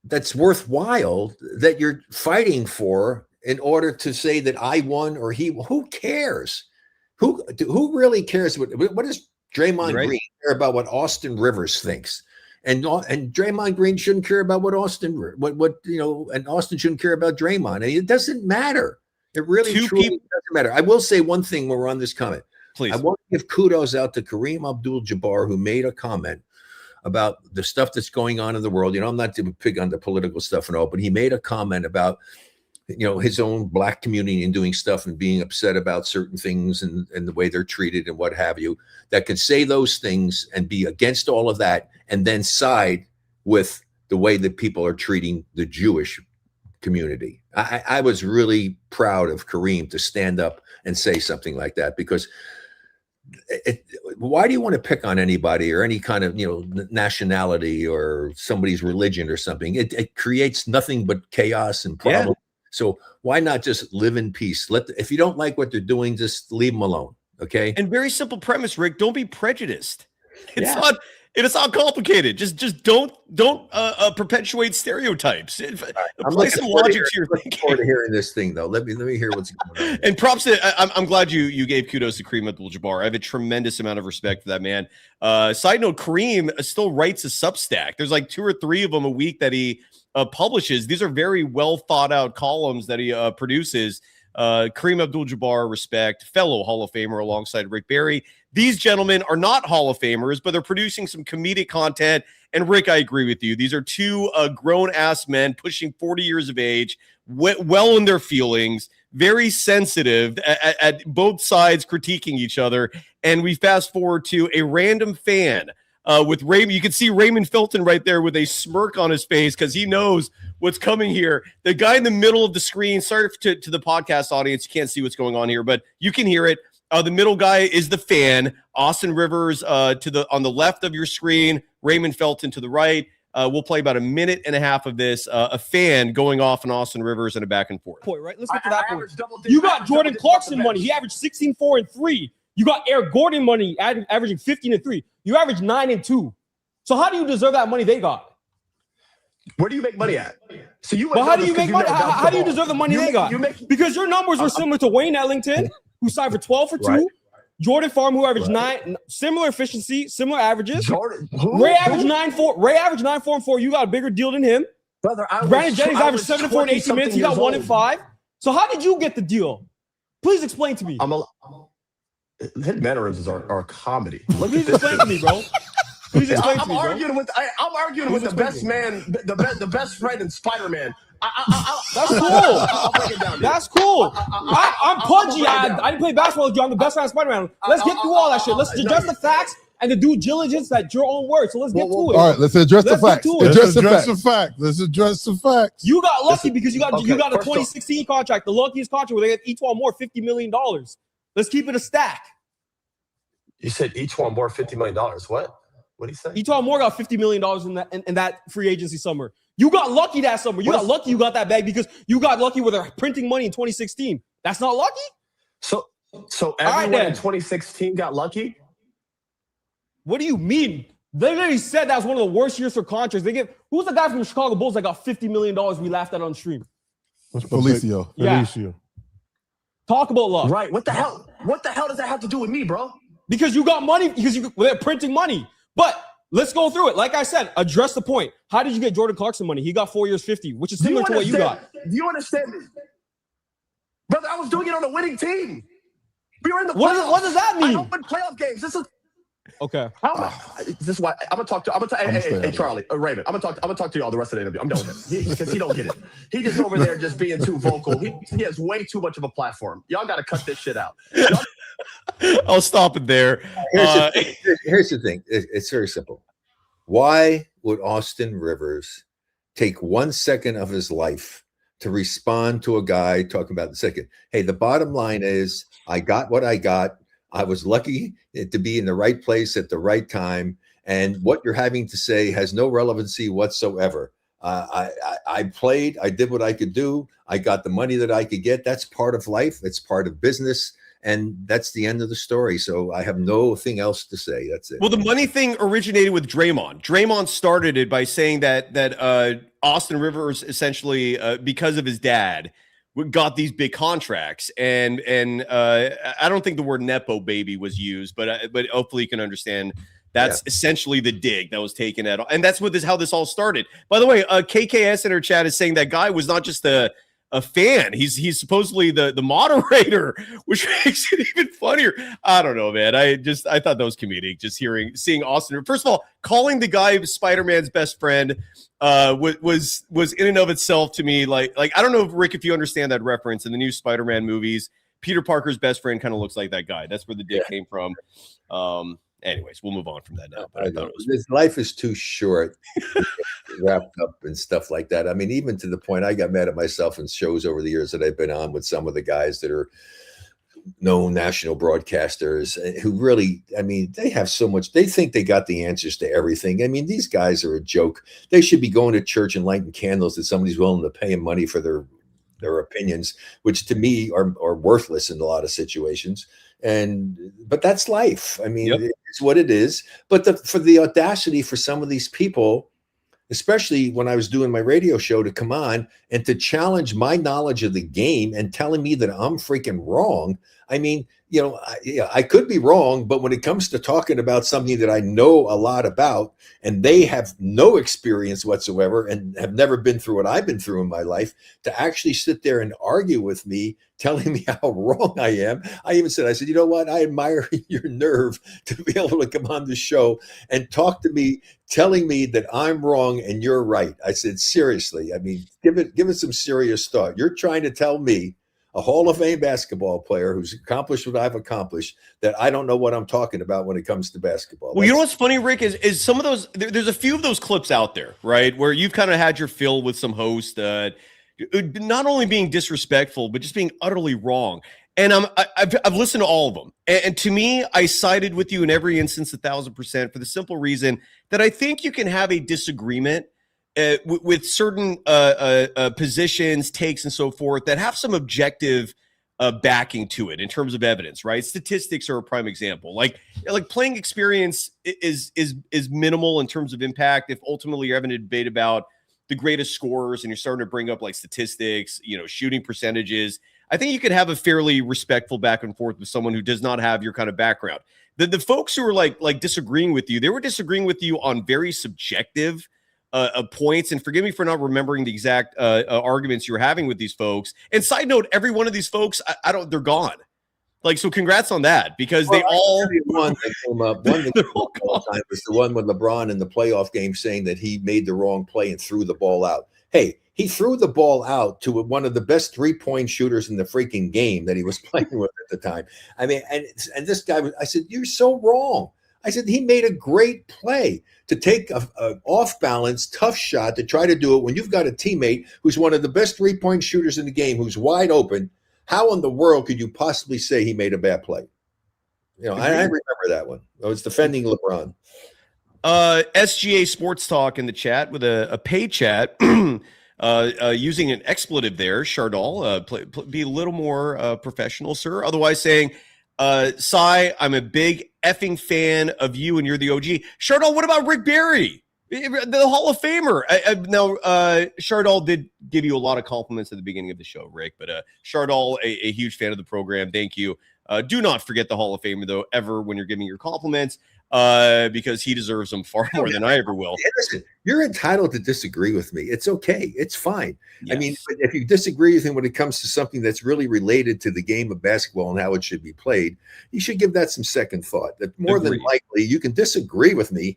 that's worthwhile that you're fighting for in order to say that I won or he. Who cares? Who really cares? What does Draymond Green care about what Austin Rivers thinks? And Draymond Green shouldn't care about what and Austin shouldn't care about Draymond. I mean, it doesn't matter. It really truly doesn't matter. I will say one thing when we're on this comment.
Please.
I want to give kudos out to Kareem Abdul-Jabbar, who made a comment about the stuff that's going on in the world. I'm not to pick on the political stuff and all, but he made a comment about his own black community and doing stuff and being upset about certain things and the way they're treated and what have you, that could say those things and be against all of that and then side with the way that people are treating the Jewish community. I was really proud of Kareem to stand up and say something like that, because why do you want to pick on anybody or any kind of nationality or somebody's religion or something? It creates nothing but chaos and problems. Yeah. So why not just live in peace? If you don't like what they're doing, just leave them alone. Okay.
And very simple premise, Rick. Don't be prejudiced. It's not complicated. Just don't perpetuate stereotypes. Apply some logic to your thinking.
Looking forward to hearing this thing, though. Let me hear what's going on.
And props to I'm glad you gave kudos to Kareem Abdul-Jabbar. I have a tremendous amount of respect for that man. Side note: Kareem still writes a Substack. There's like 2 or 3 of them a week that he publishes. These are very well thought out columns that he produces. Kareem Abdul-Jabbar, respect, fellow Hall of Famer alongside Rick Barry. These gentlemen are not Hall of Famers, but they're producing some comedic content. And Rick, I agree with you. These are 2 grown-ass men pushing 40 years of age, well in their feelings, very sensitive at both sides, critiquing each other. And we fast forward to a random fan with Raymond. You can see Raymond Felton right there with a smirk on his face because he knows what's coming here. The guy in the middle of the screen, sorry to the podcast audience, you can't see what's going on here, but you can hear it. The middle guy is the fan. Austin Rivers on the left of your screen, Raymond Felton to the right. We'll play about a minute and a half of this. A fan going off on Austin Rivers and a back and forth.
Point, right? Let's get to that point. You got Jordan Clarkson money. He averaged 16, 4, and 3. You got Eric Gordon money averaging 15 and 3. You average 9 and 2. So how do you deserve that money they got?
Where do you make money at? So
how do you make money? How do you deserve the money they got? Because your numbers were similar to Wayne Ellington, who signed for 12 for 2. Right. Jordan Farm, who averaged 9, similar efficiency, similar averages. Ray averaged 9-4. Ray averaged 9, 4, and 4. You got a bigger deal than him.
Brother,
Brandon Jennings averaged 7 and 4 in 18 minutes. He got 1 and 5. So how did you get the deal? Please explain to me.
His mannerisms are comedy.
Please explain to me, bro. Please explain to me, bro.
I'm arguing with the best man, the best friend in Spider-Man.
That's cool. That's cool. I'm pudgy. I didn't play basketball with you. I'm the best friend of Spider-Man. Let's get through all that shit. Let's address the facts and the due diligence that your own words. So let's get to it.
All right, let's address the facts. Let's address the facts.
You got lucky because you got a 2016 contract, the luckiest contract where they get each one more $50 million. Let's keep it a stack.
You said each one more $50 million. What? What did he say?
Each one more got $50 million in that free agency summer. You got lucky that summer. You got lucky you got that bag because you got lucky with their printing money in 2016. That's not lucky?
So everyone in 2016 got lucky?
What do you mean? They literally said that was one of the worst years for contracts. Who's the guy from the Chicago Bulls that got $50 million we laughed at on stream?
Felicio.
Yeah. Talk about luck.
Right. What the hell? What the hell does that have to do with me, bro?
Because you got money, they're printing money. But let's go through it. Like I said, address the point. How did you get Jordan Clarkson money? He got 4 years, 50, which is similar to what you got.
Do you understand me? Brother, I was doing it on a winning team. We were in the
playoffs. What does that mean?
I don't win playoff games. This is
okay.
This is why I'm gonna talk to. Hey, Charlie, Raymond. I'm gonna talk to y'all the rest of the interview. I'm done with him because he don't get it. He just over there just being too vocal. He has way too much of a platform. Y'all got to cut this shit out.
I'll stop it there.
Here's the thing. It's very simple. Why would Austin Rivers take 1 second of his life to respond to a guy talking about the second? Hey, the bottom line is I got what I got. I was lucky to be in the right place at the right time. And what you're having to say has no relevancy whatsoever. I played. I did what I could do. I got the money that I could get. That's part of life. It's part of business. And that's the end of the story. So I have nothing else to say. That's it.
Well, the money thing originated with Draymond. Draymond started it by saying that Austin Rivers essentially, because of his dad, got these big contracts. And I don't think the word Nepo baby was used, but hopefully you can understand. That's essentially the dig that was taken at all. And that's how this all started. By the way, KKS in our chat is saying that guy was not just a fan. He's supposedly the moderator, which makes it even funnier. I don't know, man. I thought that was comedic. Just seeing Austin. First of all, calling the guy Spider-Man's best friend was in and of itself to me like I don't know, Rick, if you understand that reference in the new Spider-Man movies. Peter Parker's best friend kind of looks like that guy. That's where the dig came from. Anyways, we'll move on from that now. But
this life is too short, wrapped up and stuff like that. I mean, even to the point I got mad at myself in shows over the years that I've been on with some of the guys that are known national broadcasters who really, I mean, they have so much. They think they got the answers to everything. I mean, these guys are a joke. They should be going to church and lighting candles that somebody's willing to pay them money for their opinions, which to me are worthless in a lot of situations. But that's life. I mean, it's what it is. But for the audacity for some of these people, especially when I was doing my radio show, to come on and to challenge my knowledge of the game and telling me that I'm freaking wrong. I mean, I could be wrong, but when it comes to talking about something that I know a lot about and they have no experience whatsoever and have never been through what I've been through in my life, to actually sit there and argue with me, telling me how wrong I am. I said, you know what? I admire your nerve to be able to come on the show and talk to me, telling me that I'm wrong and you're right. I said, seriously, I mean, give it some serious thought. You're trying to tell me, a Hall of Fame basketball player who's accomplished what I've accomplished, that I don't know what I'm talking about when it comes to basketball.
Well, you know what's funny, Rick, is some of those, there's a few of those clips out there, right, where you've kind of had your fill with some host not only being disrespectful, but just being utterly wrong. And I've listened to all of them. And to me, I sided with you in every instance 1,000% for the simple reason that I think you can have a disagreement with certain positions, takes, and so forth that have some objective backing to it in terms of evidence, right? Statistics are a prime example. Like playing experience is minimal in terms of impact. If ultimately you're having a debate about the greatest scorers and you're starting to bring up like statistics, shooting percentages, I think you could have a fairly respectful back and forth with someone who does not have your kind of background. The folks who were like disagreeing with you, they were disagreeing with you on very subjective points, and forgive me for not remembering the exact arguments you were having with these folks. And side note, every one of these folks, they're gone. Like, so congrats on that, because they all
one that came up. One that came up all the time was the one with LeBron in the playoff game saying that he made the wrong play and threw the ball out. Hey, he threw the ball out to one of the best 3-point shooters in the freaking game that he was playing with at the time. I mean, and this guy I said, you're so wrong. I said, he made a great play to take a off-balance, tough shot to try to do it when you've got a teammate who's one of the best 3-point shooters in the game, who's wide open. How in the world could you possibly say he made a bad play? I remember that one. I was defending LeBron.
SGA Sports Talk in the chat with a pay chat using an expletive there. Chardal, be a little more professional, sir. Otherwise saying, Cy, I'm a big effing fan of you and you're the OG. Chardal, what about Rick Barry, the Hall of Famer? Now, Chardal did give you a lot of compliments at the beginning of the show, Rick, but Chardal, a huge fan of the program. Thank you. Do not forget the Hall of Famer, though, ever when you're giving your compliments, because he deserves them far more than I ever will.
Listen, you're entitled to disagree with me. It's okay. It's fine.
Yes.
I mean, if you disagree with him when it comes to something that's really related to the game of basketball and how it should be played, you should give that some second thought. That more than likely you can disagree with me,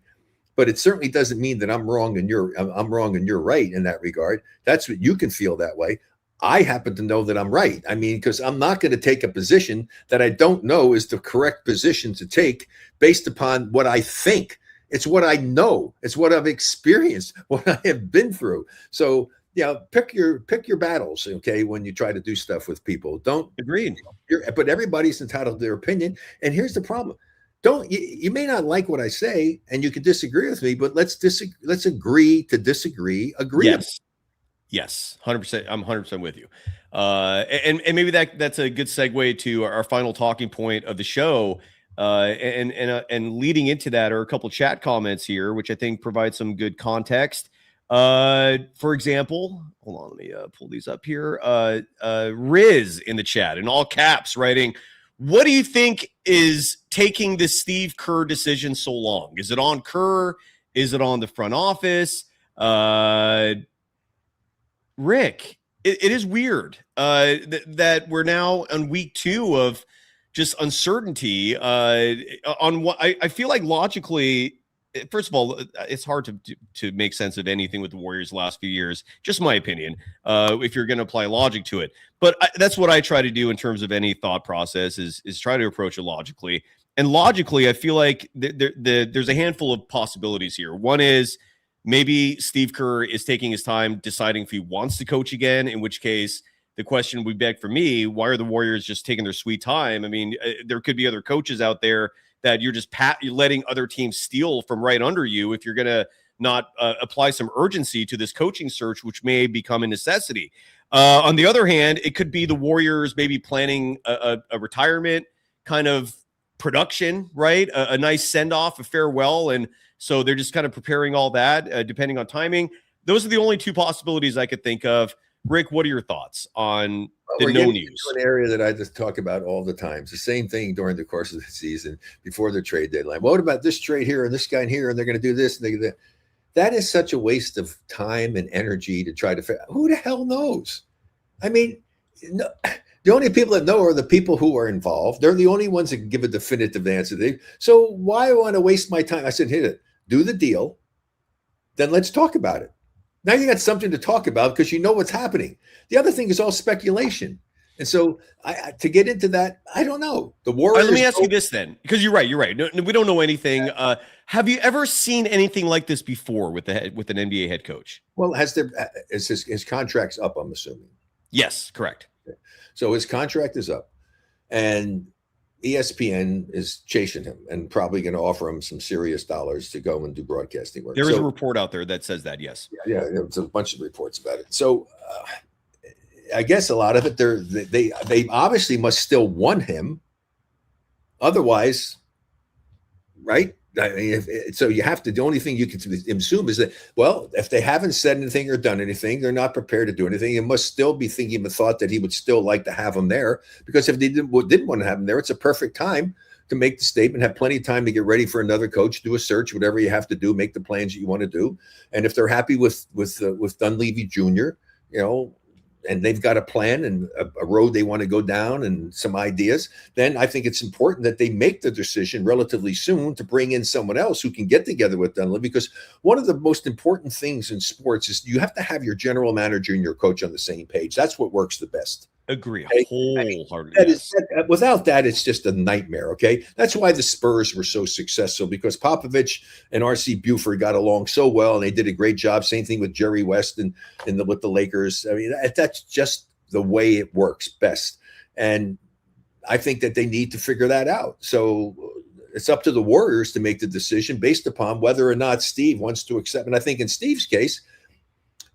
but it certainly doesn't mean that I'm wrong and you're right in that regard. That's what you can feel that way. I happen to know that I'm right. I mean, because I'm not going to take a position that I don't know is the correct position to take based upon what I think. It's what I know. It's what I've experienced, what I have been through. So, pick your battles, okay, when you try to do stuff with people. Don't
agree.
But everybody's entitled to their opinion. And here's the problem. You may not like what I say and you can disagree with me, but let's agree to disagree.
Yes, 100%. I'm 100% with you. And maybe that's a good segue to our final talking point of the show. And leading into that are a couple chat comments here, which I think provide some good context. For example, hold on, let me pull these up here. Riz in the chat in all caps writing, what do you think is taking this Steve Kerr decision so long? Is it on Kerr? Is it on the front office? Rick, it is weird that we're now on week 2 of just uncertainty on what I feel like logically. First of all, it's hard to make sense of anything with the Warriors the last few years. Just my opinion. If you're going to apply logic to it, but that's what I try to do in terms of any thought process is try to approach it logically. And logically, I feel like there's a handful of possibilities here. One is maybe Steve Kerr is taking his time deciding if he wants to coach again, in which case the question would beg for me, why are the Warriors just taking their sweet time? I mean, there could be other coaches out there that you're just you're letting other teams steal from right under you if you're going to not apply some urgency to this coaching search, which may become a necessity. On the other hand, it could be the Warriors maybe planning a retirement kind of production, right? A nice send-off, a farewell, and so they're just kind of preparing all that, depending on timing. Those are the only two possibilities I could think of. Rick, what are your thoughts on the no news?
An area that I just talk about all the time. It's the same thing during the course of the season before the trade deadline. What about this trade here and this guy in here, and they're going to do this and they do that? That is such a waste of time and energy to try to who the hell knows? I mean, no, the only people that know are the people who are involved. They're the only ones that can give a definitive answer. So why do I want to waste my time? I said, hit it. Do the deal. Then let's talk about it. Now you got something to talk about because you know what's happening. The other thing is all speculation. And so to get into that, I don't know. The Warriors.
Let me ask you this then, because you're right. No, we don't know anything. Have you ever seen anything like this before with an NBA head coach?
Well, is his contract's up, I'm assuming.
Yes, correct.
Okay. So his contract is up, and ESPN is chasing him and probably going to offer him some serious dollars to go and do broadcasting work.
There is a report out there that says that, yes.
Yeah, there's a bunch of reports about it. So I guess a lot of it, they obviously must still want him. Otherwise, right? I mean, so you have to, the only thing you can assume is that, well, if they haven't said anything or done anything, they're not prepared to do anything. You must still be thinking the thought that he would still like to have him there, because if they didn't want to have him there, it's a perfect time to make the statement, have plenty of time to get ready for another coach, do a search, whatever you have to do, make the plans that you want to do. And if they're happy with Dunleavy Jr., and they've got a plan and a road they want to go down and some ideas, then I think it's important that they make the decision relatively soon to bring in someone else who can get together with Dunleavy, because one of the most important things in sports is you have to have your general manager and your coach on the same page. That's what works the best.
Agree.
Okay?
Wholeheartedly.
Without that, it's just a nightmare. Okay. That's why the Spurs were so successful, because Popovich and R.C. Buford got along so well and they did a great job. Same thing with Jerry West and with the Lakers. I mean, that's just the way it works best. And I think that they need to figure that out. So it's up to the Warriors to make the decision based upon whether or not Steve wants to accept. And I think in Steve's case,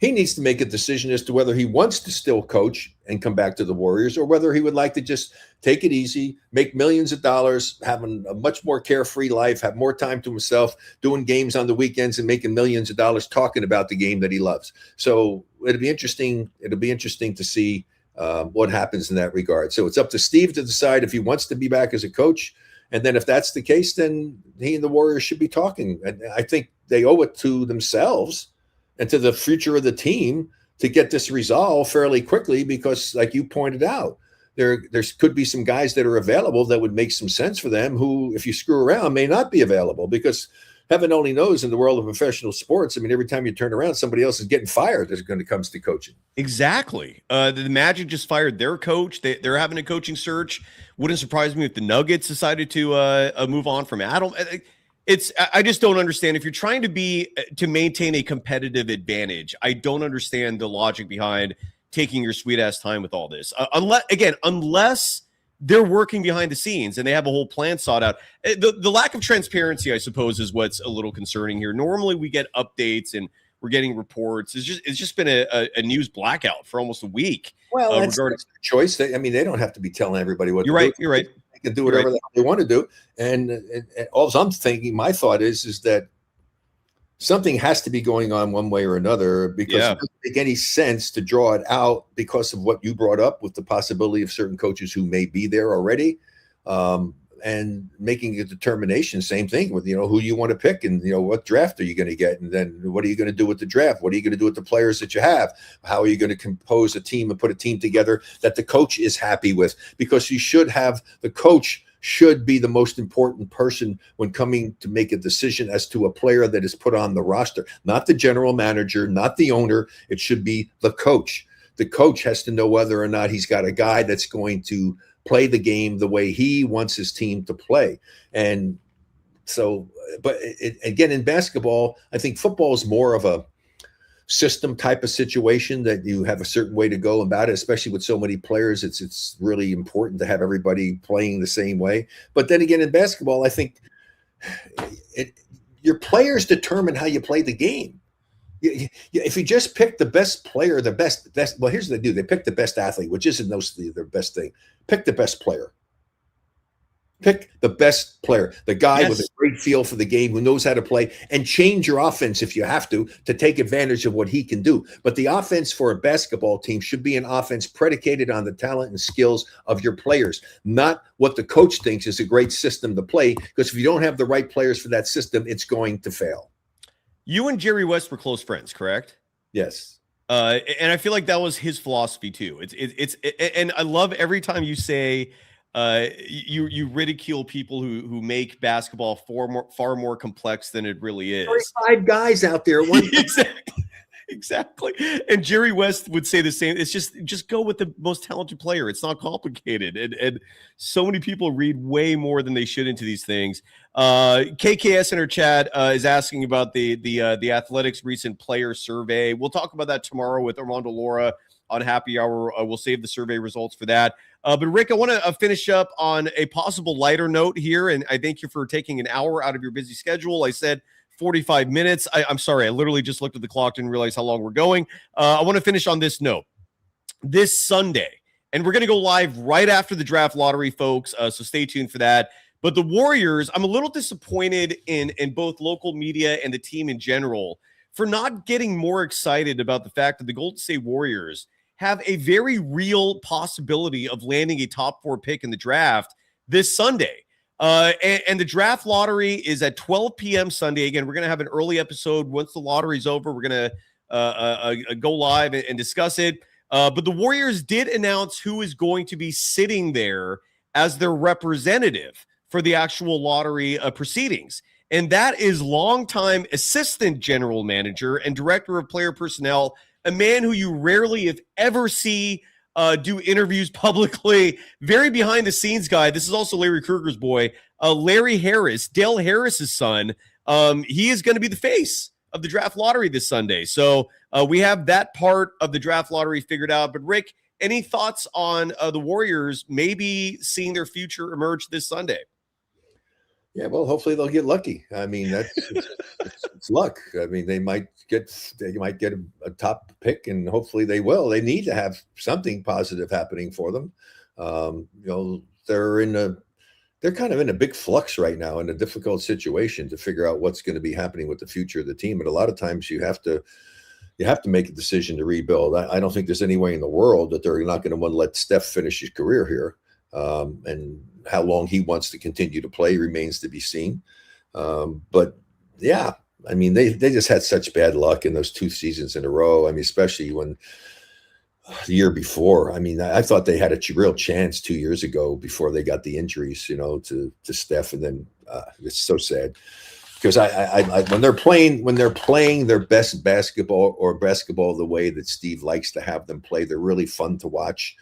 he needs to make a decision as to whether he wants to still coach and come back to the Warriors, or whether he would like to just take it easy, make millions of dollars, having a much more carefree life, have more time to himself, doing games on the weekends and making millions of dollars talking about the game that he loves. So it'll be interesting. It'll be interesting to see what happens in that regard. So it's up to Steve to decide if he wants to be back as a coach. And then if that's the case, then he and the Warriors should be talking. And I think they owe it to themselves and to the future of the team to get this resolved fairly quickly, because like you pointed out, there could be some guys that are available that would make some sense for them who, if you screw around, may not be available, because heaven only knows in the world of professional sports, I mean, every time you turn around, somebody else is getting fired as it comes to coaching.
Exactly. The Magic just fired their coach. They're having a coaching search. Wouldn't surprise me if the Nuggets decided to move on from Adam. I just don't understand. If you're trying to maintain a competitive advantage, I don't understand the logic behind taking your sweet ass time with all this. Unless they're working behind the scenes and they have a whole plan sought out. The lack of transparency, I suppose, is what's a little concerning here. Normally we get updates and we're getting reports. It's just been a news blackout for almost a week.
Well, that's their choice. They don't have to be telling everybody what to do.
You're right.
They can do whatever they want to do. And all I'm thinking, my thought is that something has to be going on one way or another, because it doesn't make any sense to draw it out because of what you brought up with the possibility of certain coaches who may be there already. And making a determination, same thing with, who you want to pick and, what draft are you going to get? And then what are you going to do with the draft? What are you going to do with the players that you have? How are you going to compose a team and put a team together that the coach is happy with? Because the coach should be the most important person when coming to make a decision as to a player that is put on the roster, not the general manager, not the owner. It should be the coach. The coach has to know whether or not he's got a guy that's going to play the game the way he wants his team to play. And so, but again, in basketball, I think football is more of a system type of situation that you have a certain way to go about it, especially with so many players. It's really important to have everybody playing the same way. But then again, in basketball, I think your players determine how you play the game. If you just pick the best player, well, here's what they do. They pick the best athlete, which isn't their best thing. Pick the best player. Pick the best player, the guy with a great feel for the game, who knows how to play, and change your offense if you have to take advantage of what he can do. But the offense for a basketball team should be an offense predicated on the talent and skills of your players, not what the coach thinks is a great system to play, because if you don't have the right players for that system, it's going to fail.
You and Jerry West were close friends, correct?
Yes.
And I far like that was his philosophy too. And I love every time you say you ridicule people who make basketball far more complex than it really is.
35 guys out there.
Exactly. And Jerry West would say the same. It's just go with the most talented player. It's not complicated. And so many people read way more than they should into these things. KKS in our chat is asking about the Athletics recent player survey. We'll talk about that tomorrow with Armando Laura on Happy Hour. We'll save the survey results for that. But Rick, I want to finish up on a possible lighter note here. And I thank you for taking an hour out of your busy schedule. I said 45 minutes. I'm sorry. I literally just looked at the clock, didn't realize how long we're going. I want to finish on this note. This Sunday, and we're going to go live right after the draft lottery, folks, so stay tuned for that. But the Warriors, I'm a little disappointed in both local media and the team in general for not getting more excited about the fact that the Golden State Warriors have a very real possibility of landing a top 4 pick in the draft this Sunday. And the draft lottery is at 12 p.m. Sunday. Again, we're going to have an early episode. Once the lottery's over, we're going to go live and discuss it. But the Warriors did announce who is going to be sitting there as their representative for the actual lottery proceedings. And that is longtime assistant general manager and director of player personnel, a man who you rarely, if ever, see do interviews publicly, very behind the scenes guy. This is also Larry Krueger's boy, Larry Harris, Dale Harris's son. He is going to be the face of the draft lottery this Sunday. So we have that part of the draft lottery figured out. But Rick, any thoughts on the Warriors maybe seeing their future emerge this Sunday?
Yeah, well, hopefully they'll get lucky. I mean, it's luck. I mean, they might get a top pick, and hopefully they will. They need to have something positive happening for them. They're kind of in a big flux right now, in a difficult situation to figure out what's going to be happening with the future of the team. And a lot of times you have to make a decision to rebuild. I don't think there's any way in the world that they're not going to want to let Steph finish his career here. And how long he wants to continue to play remains to be seen. But yeah, I mean, they just had such bad luck in those 2 seasons in a row. I mean, especially when the year before, I mean, I thought they had a real chance 2 years ago before they got the injuries, to Steph. And then it's so sad because I when they're playing their best basketball the way that Steve likes to have them play, they're really fun to watch.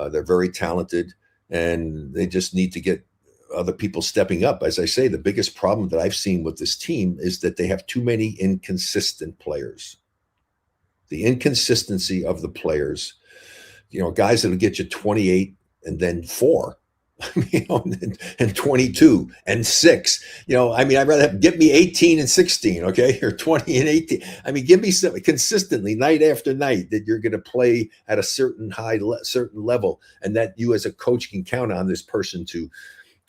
They're very talented. And they just need to get other people stepping up. As I say, the biggest problem that I've seen with this team is that they have too many inconsistent players. The inconsistency of the players, guys that'll get you 28 and then 4. and 22 and 6. I mean, I'd rather give me 18 and 16, okay, or 20 and 18. I mean, give me some consistently night after night that you're going to play at a certain certain level, and that you as a coach can count on this person to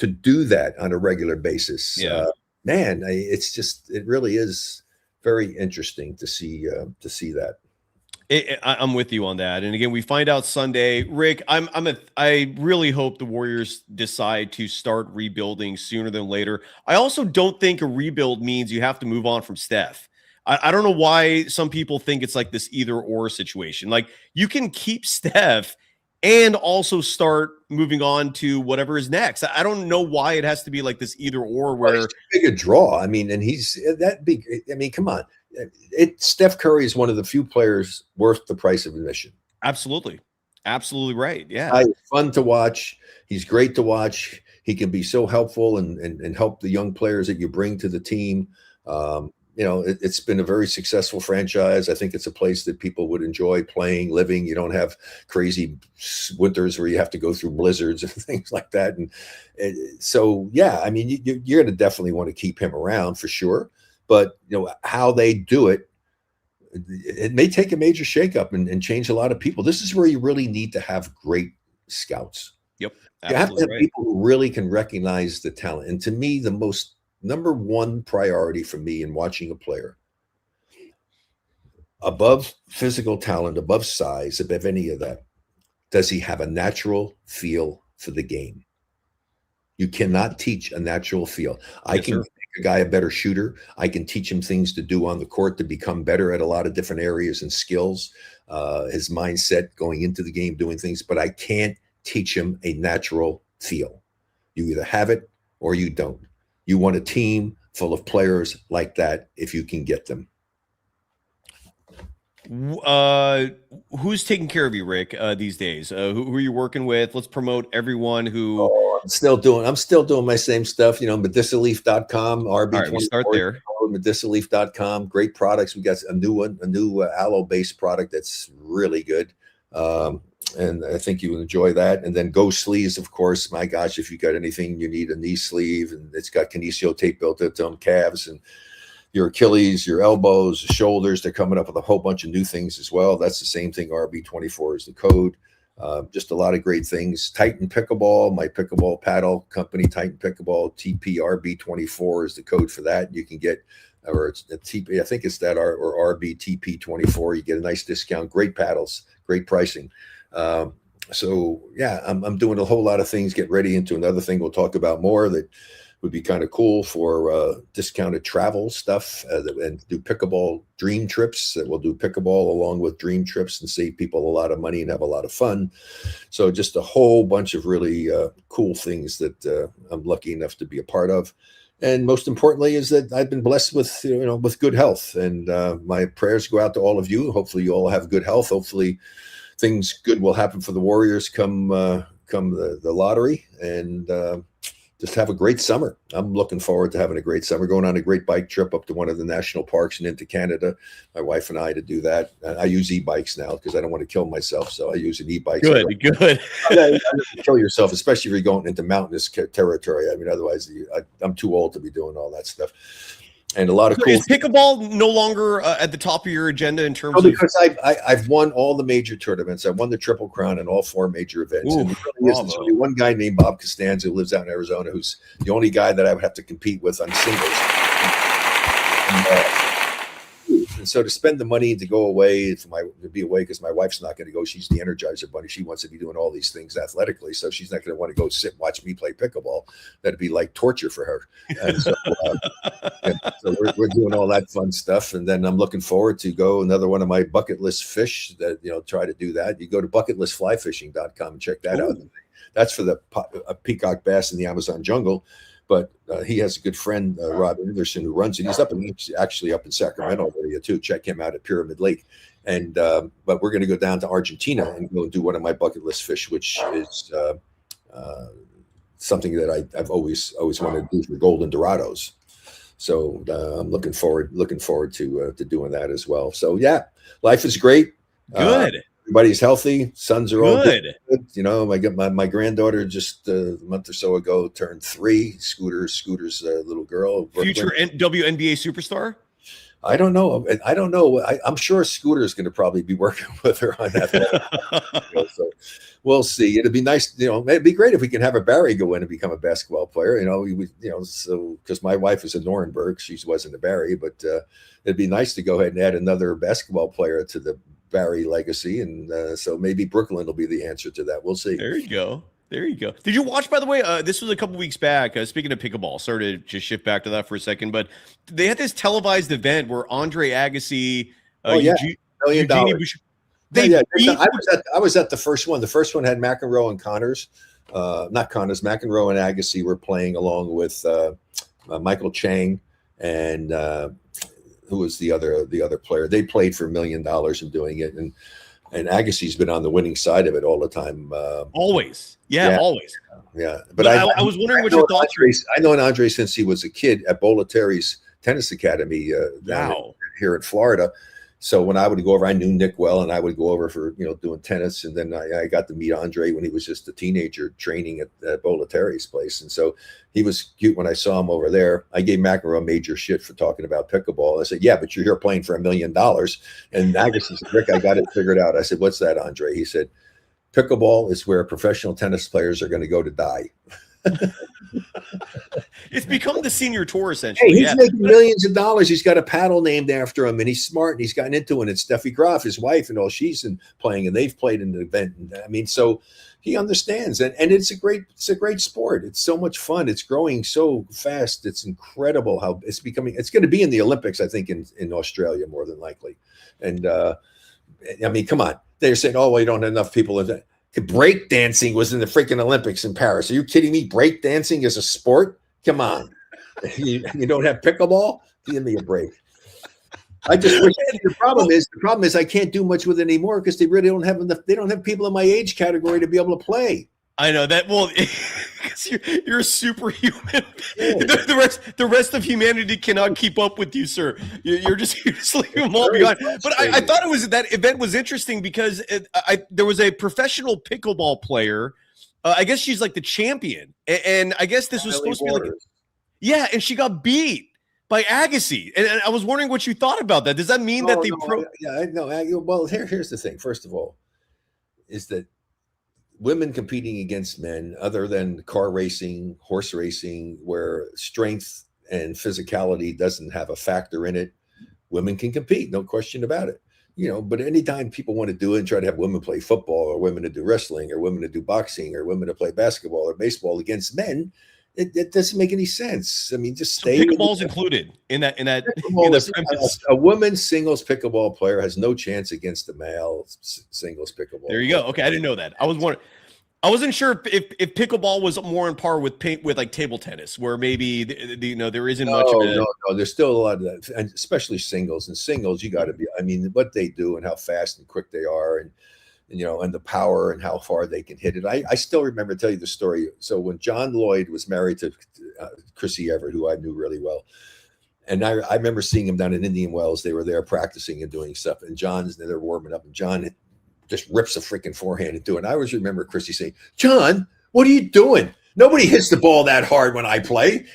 do that on a regular basis.
Yeah.
Man, it really is very interesting to see that.
I'm with you on that. And again, we find out Sunday. Rick, I really hope the Warriors decide to start rebuilding sooner than later. I also don't think a rebuild means you have to move on from Steph. I don't know why some people think it's like this either or situation. Like, you can keep Steph and also start moving on to whatever is next. I don't know why it has to be like this either or where
it's too big a draw. I mean, and he's that big. I mean, come on. Steph Curry is one of the few players worth the price of admission.
Absolutely right. Yeah,
He's fun to watch. He's great to watch. He can be so helpful and help the young players that you bring to the team. It's been a very successful franchise. I think it's a place that people would enjoy playing, living. You don't have crazy winters where you have to go through blizzards and things like that. And so, yeah, I mean, you're going to definitely want to keep him around for sure. But how they do it, it may take a major shakeup and change a lot of people. This is where you really need to have great scouts.
Yep,
you have to have people who really can recognize the talent. And to me, the most number one priority for me in watching a player, above physical talent, above size, above any of that, does he have a natural feel for the game? You cannot teach a natural feel. I can make a guy a better shooter. I can teach him things to do on the court to become better at a lot of different areas and skills, his mindset going into the game, doing things, but I can't teach him a natural feel. You either have it or you don't. You want a team full of players like that if you can get them.
Who's taking care of you, Rick, these days? Who are you working with? Let's promote everyone who.
I'm still doing my same stuff. Medicaleaf.com, RB24.
All right, we start there.
Medicaleaf.com, great products. We got a new aloe-based product that's really good. And I think you will enjoy that. And then Go Sleeves, of course. My gosh, if you got anything you need, a knee sleeve, and it's got kinesio tape built into them, calves and your Achilles, your elbows, shoulders. They're coming up with a whole bunch of new things as well. That's the same thing. RB24 is the code. Just a lot of great things. Titan Pickleball, my pickleball paddle company, Titan Pickleball, TPRB24 is the code for that. You can get, or it's a TP, I think it's that, or RBTP24. You get a nice discount. Great paddles, great pricing. So yeah, I'm doing a whole lot of things. Get ready into another thing we'll talk about more that would be kind of cool for discounted travel stuff, and do pickleball dream trips. That we'll do pickleball along with dream trips and save people a lot of money and have a lot of fun. So just a whole bunch of really cool things that I'm lucky enough to be a part of. And most importantly is that I've been blessed with, with good health, and my prayers go out to all of you. Hopefully you all have good health. Hopefully things good will happen for the Warriors come the lottery, and just have a great summer. I'm looking forward to having a great summer, going on a great bike trip up to one of the national parks and into Canada, my wife and I, to do that. I use e-bikes now because I don't want to kill myself. So I use an e-bike.
Good.
Kill yourself, especially if you're going into mountainous territory. I mean, otherwise I'm too old to be doing all that stuff. And a lot of cool.
Is pickleball no longer at the top of your agenda in terms of?
Because I've won all the major tournaments. I won the Triple Crown in all 4 major events.
Ooh,
and there's only one guy named Bob Costanza who lives out in Arizona, who's the only guy that I would have to compete with on singles. And so to spend the money to go away, to be away because my wife's not going to go. She's the Energizer Bunny. She wants to be doing all these things athletically, so she's not going to want to go sit and watch me play pickleball. That'd be like torture for her. And so, so we're doing all that fun stuff, and then I'm looking forward to go another one of my bucket list fish. That try to do that. You go to bucketlistflyfishing.com and check that out. That's for the peacock bass in the Amazon jungle. But he has a good friend, Rob Anderson, who runs it. He's actually up in Sacramento area too. Check him out at Pyramid Lake. And but we're going to go down to Argentina and go and do one of my bucket list fish, which is something that I've always wanted to do for golden dorados. So I'm looking forward to doing that as well. So yeah, life is great.
Good.
Everybody's healthy. Sons are all
Good.
good. You know, my granddaughter just a month or so ago turned 3. Scooter's a little girl.
Future WNBA superstar?
I don't know. I'm sure Scooter's going to probably be working with her on that. So we'll see. It'd be nice, it'd be great if we can have a Barry go in and become a basketball player. So because my wife is a Nuremberg, she wasn't a Barry, but it'd be nice to go ahead and add another basketball player to the Barry legacy, and so maybe Brooklyn will be the answer to that. We'll see.
There you go. Did you watch, by the way, this was a couple weeks back, speaking of pickleball, sorry to just shift back to that for a second, but they had this televised event where Andre Agassi,
$1 million. I was at the first one. The first one had McEnroe and Connors. Not Connors, McEnroe and Agassi were playing along with Michael Chang and who was the other player. They played for $1 million in doing it, and Agassi's been on the winning side of it all the time.
Always.
Yeah. But
I was wondering what your thoughts were.
I know Andre since he was a kid at Bollettieri's tennis academy here in Florida. So when I would go over, I knew Nick well, and I would go over for doing tennis. And then I got to meet Andre when he was just a teenager training at Bollettieri's place. And so he was cute when I saw him over there. I gave McEnroe major shit for talking about pickleball. I said, "Yeah, but you're here playing for $1 million." And Agassi said, "Rick, I got it figured out." I said, "What's that, Andre?" He said, "Pickleball is where professional tennis players are going to go to die."
It's become the senior tour, essentially.
Hey, he's making millions of dollars. He's got a paddle named after him, and he's smart, and he's gotten into it. And Steffi Graf, his wife, and all, she's playing, and they've played in the event. And, I mean, so he understands, and it's a great sport. It's so much fun. It's growing so fast. It's incredible how it's becoming. It's going to be in the Olympics, I think, in Australia more than likely. And I mean, come on, they're saying, "Oh, well, you don't have enough people." Break dancing was in the freaking Olympics in Paris. Are you kidding me? Break dancing is a sport? Come on. You don't have pickleball? Give me a break. I just wish the problem is I can't do much with it anymore because they really don't have enough. They don't have people in my age category to be able to play.
I know that. Well, because you're a superhuman. Yeah. The rest of humanity cannot keep up with you, sir. You're just leaving them all behind. But I thought that event was interesting because there was a professional pickleball player. I guess she's like the champion, and I guess this was supposed to be like, and she got beat by Agassi, and I was wondering what you thought about that. Does that mean that
Well, here's the thing. First of all, is that women competing against men, other than car racing, horse racing, where strength and physicality doesn't have a factor in it, women can compete, no question about it. But anytime people want to do it and try to have women play football or women to do wrestling or women to do boxing or women to play basketball or baseball against men, it doesn't make any sense. I mean, just stay.
Pickleball's included in that.
A women's singles pickleball player has no chance against a male singles pickleball.
There you go. Okay, I didn't know that. I wasn't sure if pickleball was more on par with like table tennis, where maybe there isn't much of it.
No, there's still a lot of that, and especially singles. And singles, you got to be. I mean, what they do and how fast and quick they are, and the power and how far they can hit it. I still remember, tell you the story. So when John Lloyd was married to Chrissy Everett, who I knew really well, and I remember seeing him down in Indian Wells. They were there practicing and doing stuff, and they're warming up, and John just rips a freaking forehand into it. And I always remember Chrissy saying, "John, what are you doing? Nobody hits the ball that hard when I play."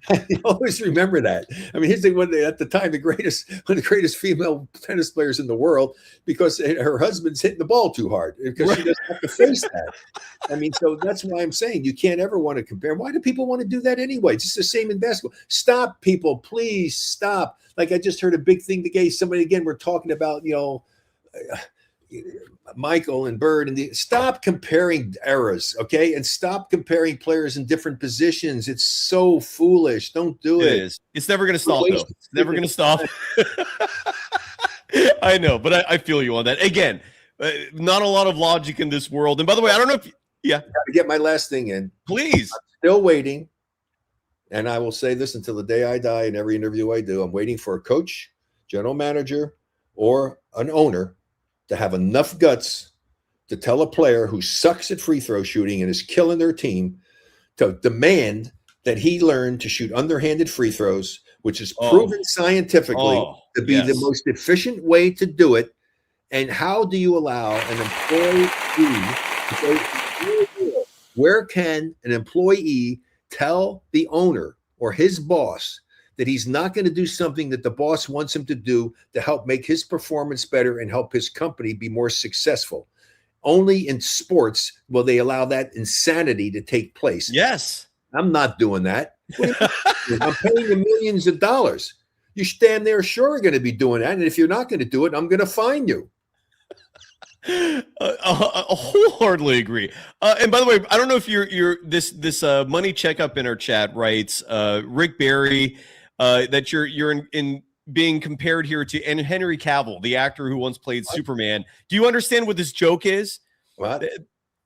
I always remember that. I mean, here's at the time, one of the greatest female tennis players in the world, because her husband's hitting the ball too hard because she doesn't have to face that. I mean, so that's why I'm saying you can't ever want to compare. Why do people want to do that anyway? It's just the same in basketball. Stop, people, please stop. Like I just heard a big thing today. Somebody again, we're talking about, Michael and Bird, and stop comparing eras, okay? And stop comparing players in different positions. It's so foolish. Don't do it.
It's never going to stop, though. It's never going to stop. I know, but I feel you on that. Again, not a lot of logic in this world. And by the way, I don't know if
got to get my last thing in.
Please.
I'm still waiting, and I will say this until the day I die in every interview I do. I'm waiting for a coach, general manager, or an owner to have enough guts to tell a player who sucks at free throw shooting and is killing their team to demand that he learn to shoot underhanded free throws, which is proven scientifically to be the most efficient way to do it. And how do you allow an employee to where can an employee tell the owner or his boss that he's not going to do something that the boss wants him to do to help make his performance better and help his company be more successful? Only in sports will they allow that insanity to take place.
Yes.
I'm not doing that. I'm paying you millions of dollars. You stand there sure are going to be doing that. And if you're not going to do it, I'm going to fine you.
I wholeheartedly agree. And by the way, I don't know if you're this money checkup in our chat writes Rick Barry that you're in being compared here to Henry Cavill, the actor who once played Superman. Do you understand what this joke is?
What?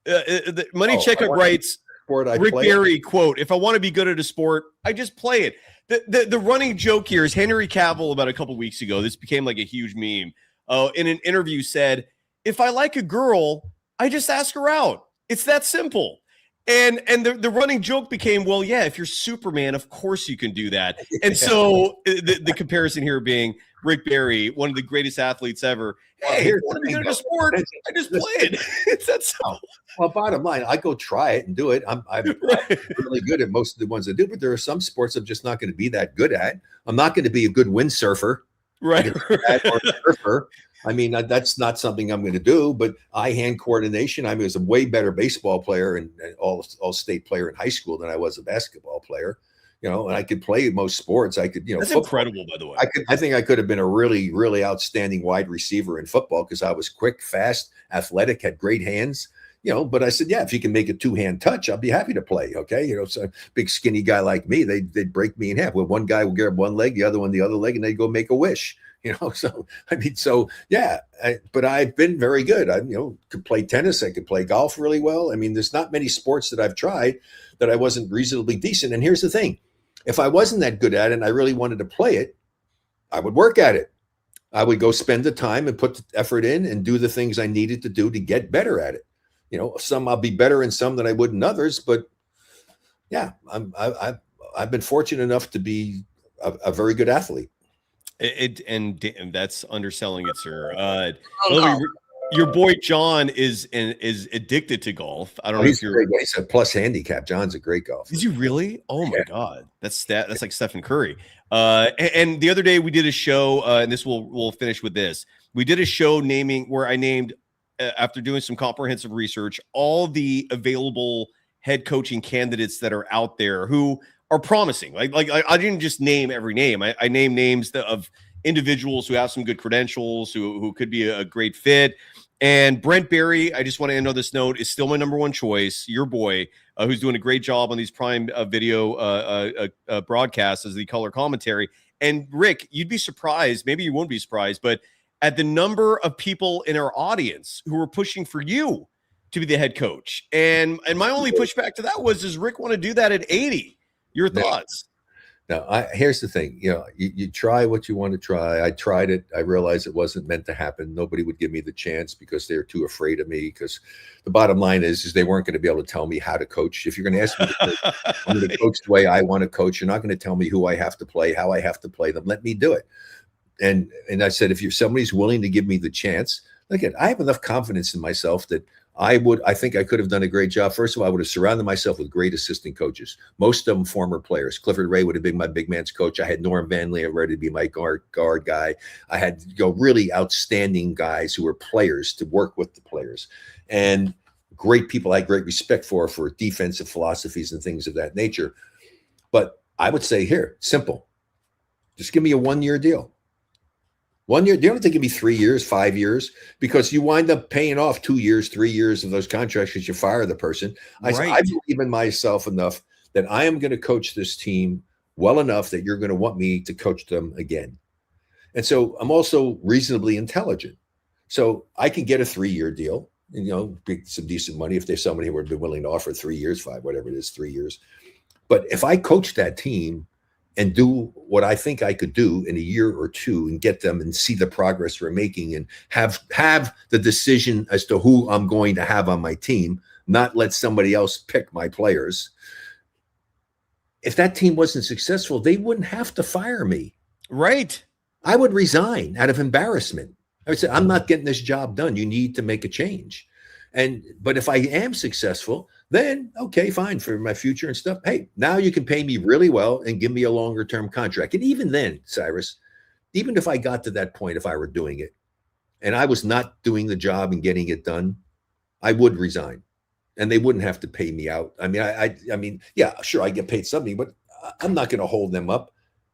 The money checkup writes Rick Barry quote: "If I want to be good at a sport, I just play it." The running joke here is Henry Cavill about a couple weeks ago. This became like a huge meme. In an interview said, "If I like a girl, I just ask her out. It's that simple." And the running joke became, well, yeah, if you're Superman, of course you can do that. And so the comparison here being Rick Barry, one of the greatest athletes ever. Hey, if you want to get into sport, I just play it. It's that simple.
Well, bottom line, I go try it and do it. I'm really good at most of the ones I do, but there are some sports I'm just not going to be that good at. I'm not going to be a good windsurfer.
Right.
Or a surfer. I mean, that's not something I'm going to do, but eye-hand coordination. I was a way better baseball player and all-state player in high school than I was a basketball player, and I could play most sports. I could,
that's
football.
Incredible, by the way.
I think I could have been a really, really outstanding wide receiver in football because I was quick, fast, athletic, had great hands, but I said, yeah, if you can make a two-hand touch, I'll be happy to play. Okay. So a big skinny guy like me, they'd break me in half. Well, one guy would grab one leg, the other one, the other leg, and they'd go make a wish. But I've been very good. I, could play tennis. I could play golf really well. I mean, there's not many sports that I've tried that I wasn't reasonably decent. And here's the thing. If I wasn't that good at it and I really wanted to play it, I would work at it. I would go spend the time and put the effort in and do the things I needed to do to get better at it. Some I'll be better in some than I would in others, but yeah, I've been fortunate enough to be a very good athlete.
And that's underselling it, sir. Your boy John is addicted to golf. I don't know if
he's a plus handicap. John's a great golfer.
Is he really? Oh my God, that's like Stephen Curry. And the other day we did a show, and we'll finish with this. We did a show where I named after doing some comprehensive research all the available head coaching candidates that are out there who are promising. Like I didn't just name every name. I named names of individuals who have some good credentials, who could be a great fit. And Brent Barry, I just want to end on this note, is still my number one choice. Your boy, who's doing a great job on these Prime Video broadcasts as the color commentary. And Rick, you'd be surprised, maybe you won't be surprised, but at the number of people in our audience who are pushing for you to be the head coach. And my only pushback to that was, does Rick want to do that at 80? Your thoughts?
No, here's the thing. You try what you want to try. I tried it. I realized it wasn't meant to happen. Nobody would give me the chance because they're too afraid of me. Because the bottom line is they weren't going to be able to tell me how to coach. If you're going to ask me to coach, I'm going to coach the way I want to coach. You're not going to tell me who I have to play, how I have to play them. Let me do it. And I said, if somebody's willing to give me the chance, look at, I have enough confidence in myself that I think I could have done a great job. First of all, I would have surrounded myself with great assistant coaches, most of them former players. Clifford Ray would have been my big man's coach. I had Norm Van Lee ready to be my guard guy. I had really outstanding guys who were players to work with the players, and great people I had great respect for defensive philosophies and things of that nature. But I would say here, simple, just give me a 1-year deal. 1 year, they don't have to give me 3 years, 5 years, because you wind up paying off 2 years, 3 years of those contracts because you fire the person. I believe in myself enough that I am going to coach this team well enough that you're going to want me to coach them again. And so I'm also reasonably intelligent. So I can get a 3-year deal, and, get some decent money if there's somebody who would be willing to offer 3 years, 5, whatever it is, 3 years. But if I coach that team and do what I think I could do in a year or two and get them and see the progress we're making and have the decision as to who I'm going to have on my team, not let somebody else pick my players. If that team wasn't successful, they wouldn't have to fire me.
Right.
I would resign out of embarrassment. I said, I'm not getting this job done. You need to make a change. But if I am successful, then okay, fine, for my future and stuff. Hey, now you can pay me really well and give me a longer term contract. And even then, Cyrus, even if I got to that point, if I were doing it and I was not doing the job and getting it done, I would resign and they wouldn't have to pay me out. I mean, yeah, sure, I get paid something, but I'm not going to hold them up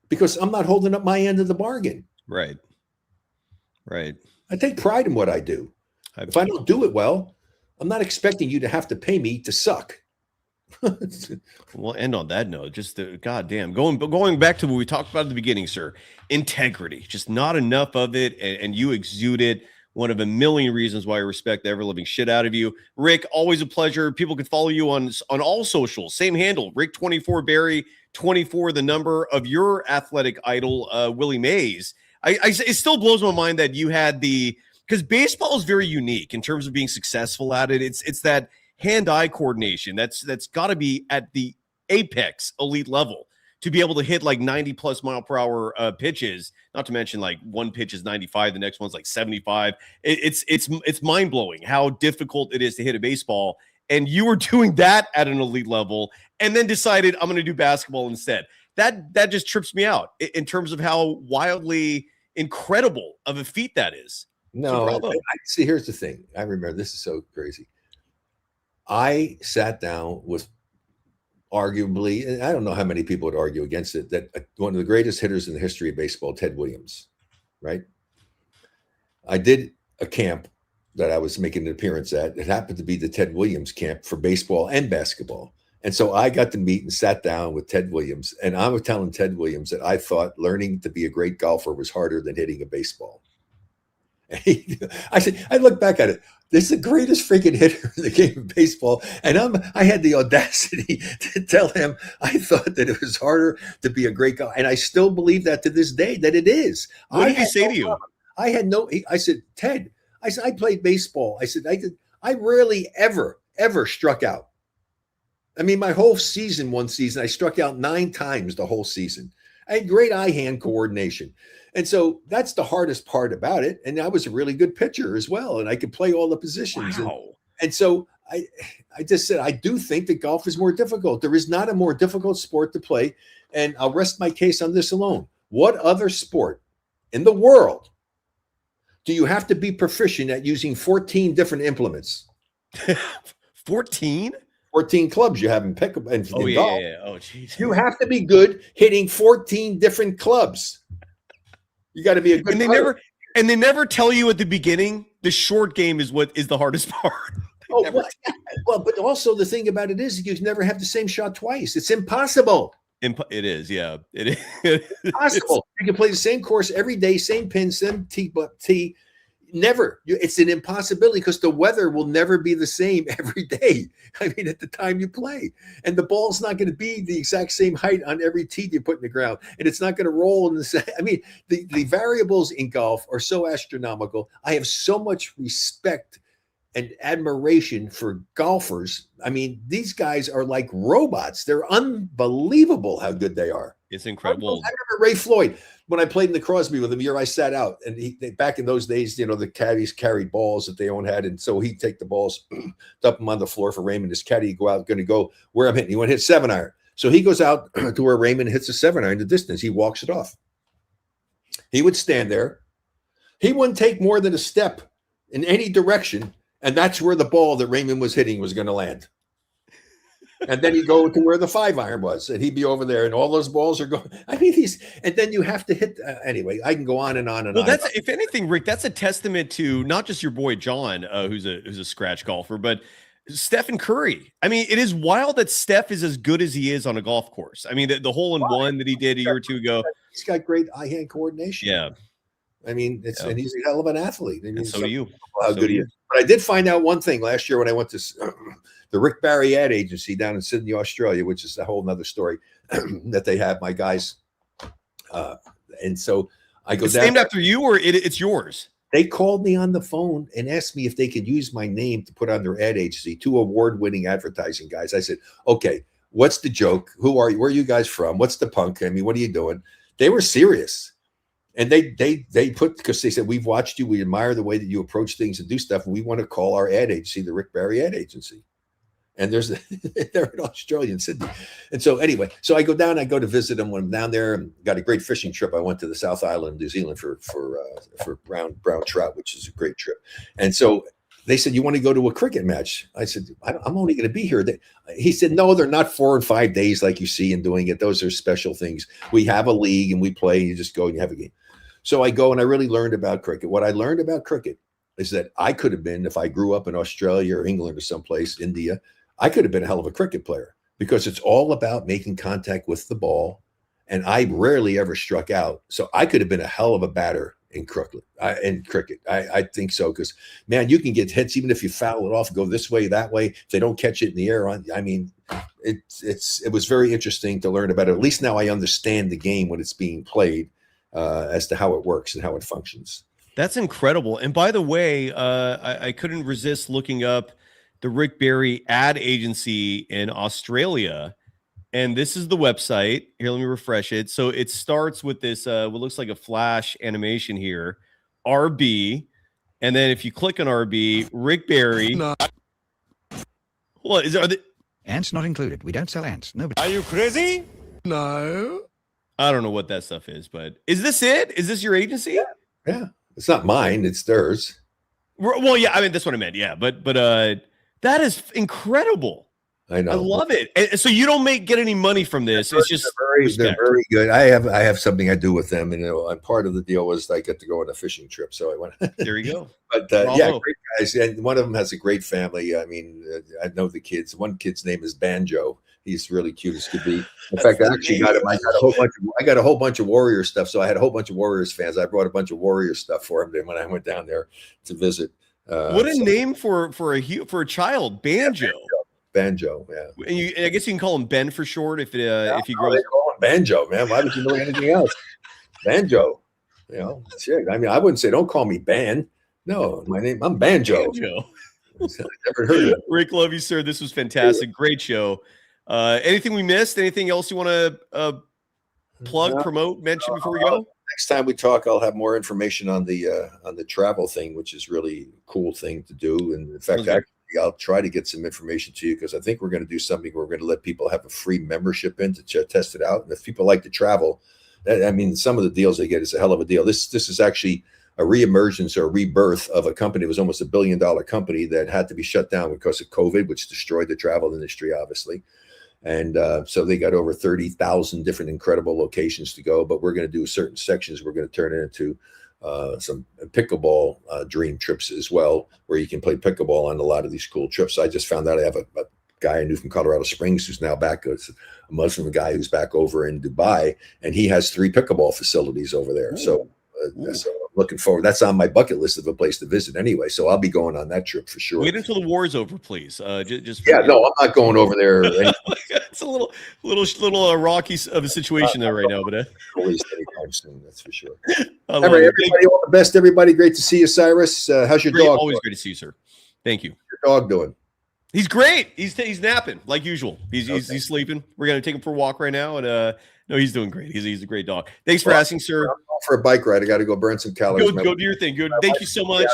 because I'm not holding up my end of the bargain.
Right.
I take pride in what I do. If I don't do it well, I'm not expecting you to have to pay me to suck.
We'll end on that note. Just the goddamn going back to what we talked about at the beginning, sir. Integrity, just not enough of it, and you exude it. One of a million reasons why I respect the ever living shit out of you, Rick. Always a pleasure. People can follow you on all socials. Same handle, Rick24 Barry 24. The number of your athletic idol, Willie Mays. It still blows my mind that you had because baseball is very unique in terms of being successful at it. It's that hand-eye coordination that's got to be at the apex elite level to be able to hit like 90 plus mile per hour pitches. Not to mention like one pitch is 95, the next one's like 75. It's mind blowing how difficult it is to hit a baseball. And you were doing that at an elite level, and then decided I'm going to do basketball instead. That just trips me out in terms of how wildly incredible of a feat that is.
No, I see. Here's the thing. I remember, this is so crazy. I sat down with arguably, and I don't know how many people would argue against it, that one of the greatest hitters in the history of baseball, Ted Williams, right? I did a camp that I was making an appearance at. It happened to be the Ted Williams camp for baseball and basketball. And so I got to meet and sat down with Ted Williams. And I was telling Ted Williams that I thought learning to be a great golfer was harder than hitting a baseball. I said, I look back at it. This is the greatest freaking hitter in the game of baseball. And I had the audacity to tell him I thought that it was harder to be a great golfer. And I still believe that to this day, that it is.
What did he say to you?
I said, Ted, I played baseball. I rarely ever struck out. I mean, my whole season, one season, I struck out 9 times the whole season. I had great eye-hand coordination. And so that's the hardest part about it. And I was a really good pitcher as well. And I could play all the positions.
Wow.
And so I just said, I do think that golf is more difficult. There is not a more difficult sport to play. And I'll rest my case on this alone. What other sport in the world do you have to be proficient at using 14 different implements?
14?
14 clubs you have in pickup and in golf.
Yeah. Oh, geez.
You have to be good hitting 14 different clubs. You got to be a good player.
They never tell you at the beginning the short game is what is the hardest part.
But also the thing about it is you never have the same shot twice. It's impossible.
It is, yeah. It is
impossible. You can play the same course every day, same pin, same tee. Never. It's an impossibility because the weather will never be the same every day. I mean, at the time you play, and the ball's not going to be the exact same height on every tee you put in the ground, and it's not going to roll in the same. I mean, the variables in golf are so astronomical. I have so much respect and admiration for golfers. I mean, these guys are like robots. They're unbelievable how good they are.
It's incredible.
I remember Ray Floyd when I played in the Crosby with him. Year I sat out, and back in those days, the caddies carried balls that they own had, and so he'd take the balls, dump them on the floor for Raymond. His caddy go out, going to go where I'm hitting. He went hit 7-iron, so he goes out to where Raymond hits a 7-iron the distance. He walks it off. He would stand there. He wouldn't take more than a step in any direction, and that's where the ball that Raymond was hitting was going to land. And then he'd go to where the 5-iron was, and he'd be over there, and all those balls are going. I mean, and then you have to hit. Anyway, I can go on and on and on.
Well, if anything, Rick, that's a testament to not just your boy John, who's a scratch golfer, but Stephen Curry. I mean, it is wild that Steph is as good as he is on a golf course. I mean, the hole-in-one that he did a year or two ago.
He's got great eye-hand coordination.
Yeah.
I mean, and he's a hell of an athlete. I mean,
so do you.
How good he is. But I did find out one thing last year when I went to the Rick Barry ad agency down in Sydney, Australia, which is a whole nother story that they have my guys. And so I go
it's
down.
Named after you, or it's yours?
They called me on the phone and asked me if they could use my name to put on their ad agency, 2 award-winning advertising guys. I said, okay, what's the joke? Who are you? Where are you guys from? What's the punk? I mean, what are you doing? They were serious. And they put, because they said, we've watched you, we admire the way that you approach things and do stuff, and we want to call our ad agency the Rick Barry Ad Agency. And they're in Australia, in Sydney. And so anyway, so I go to visit them when I'm down there, and got a great fishing trip. I went to the South Island, New Zealand for brown trout, which is a great trip. And so they said, you want to go to a cricket match? I said, I'm only going to be here. He said, no, they're not 4 and 5 days like you see in doing it. Those are special things. We have a league and we play. You just go and you have a game. So I go and I really learned about cricket. What I learned about cricket is that I could have been, if I grew up in Australia or England or someplace, India, I could have been a hell of a cricket player, because it's all about making contact with the ball. And I rarely ever struck out. So I could have been a hell of a batter in cricket. I think so, because, man, you can get hits even if you foul it off, go this way, that way. If they don't catch it in the air, I mean, it was very interesting to learn about it. At least now I understand the game when it's being played, as to how it works and how it functions.
That's incredible. And by the way, I couldn't resist looking up the Rick Barry Ad Agency in Australia. And this is the website. Here, let me refresh it. So it starts with this, what looks like a flash animation here, RB. And then if you click on RB, Rick Barry. No. What is it?
Ants not included. We don't sell ants. Nobody.
Are you crazy?
No.
I don't know what that stuff is, but is this it? Is this your agency?
Yeah. It's not mine. It's theirs.
Well, yeah, I mean, that's what I meant. Yeah. But that is incredible.
I know.
I love it. And so you don't get any money from this. It's just
they're very good. I have something I do with them, and part of the deal was I get to go on a fishing trip. So I went.
There you go.
But yeah, great guys, and one of them has a great family. I mean, I know the kids. One kid's name is Banjo. He's really cute as could be. In fact, I actually got him. I got a whole bunch of Warriors stuff. So I had a whole bunch of Warriors fans. I brought a bunch of Warriors stuff for him when I went down there to visit.
What a name for a child, Banjo.
Yeah, Banjo, yeah.
And I guess you can call him Ben for short if he grows.
They call him Banjo, man. Why would you know anything else? Banjo, shit. I mean, I wouldn't say don't call me Ban. No, I'm Banjo. Never heard of it.
Rick, love you, sir. This was fantastic. Great show. Anything we missed? Anything else you want to plug, promote, mention before we go?
Next time we talk, I'll have more information on the travel thing, which is really a cool thing to do. And in fact, I'll try to get some information to you, because I think we're going to do something where we're going to let people have a free membership in to test it out. And if people like to travel, I mean, some of the deals they get is a hell of a deal. This is actually a reemergence or rebirth of a company. It was almost $1 billion company that had to be shut down because of COVID, which destroyed the travel industry, obviously. And so they got over 30,000 different incredible locations to go. But we're going to do certain sections. We're going to turn it into some pickleball dream trips as well, where you can play pickleball on a lot of these cool trips. I just found out I have a guy I knew from Colorado Springs who's now back. It's a Muslim guy who's back over in Dubai, and he has 3 pickleball facilities over there. So I'm looking forward. That's on my bucket list of a place to visit anyway. So I'll be going on that trip for sure.
Wait until the war's over, please. Just
I'm not going over there.
It's a little rocky of a situation there right now, but at
least anytime soon, that's for sure. All right, everybody, all the best. Everybody, great to see you, Cyrus. How's your dog?
Always great to see you, sir. Thank you.
How's your dog doing?
He's great. He's napping like usual. He's sleeping. We're gonna take him for a walk right now, and no, he's doing great. He's a great dog. Thanks for asking, sir.
I'm going for a bike ride. I got to go burn some calories.
Go do your thing. Good. Thank you so much.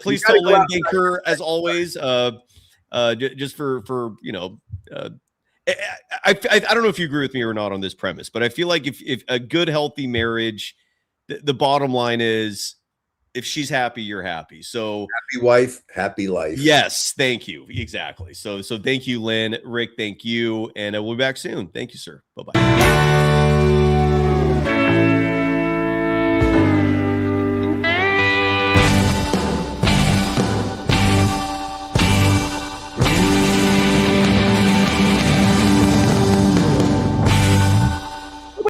Please tell Lynn Steve Kerr, as always. Just for I don't know if you agree with me or not on this premise, but I feel like if a good, healthy marriage, the bottom line is, if she's happy, you're happy. So
happy wife, happy life.
Yes, thank you. Exactly. So thank you, Lynn. Rick, thank you, and we'll be back soon. Thank you, sir. Bye-bye.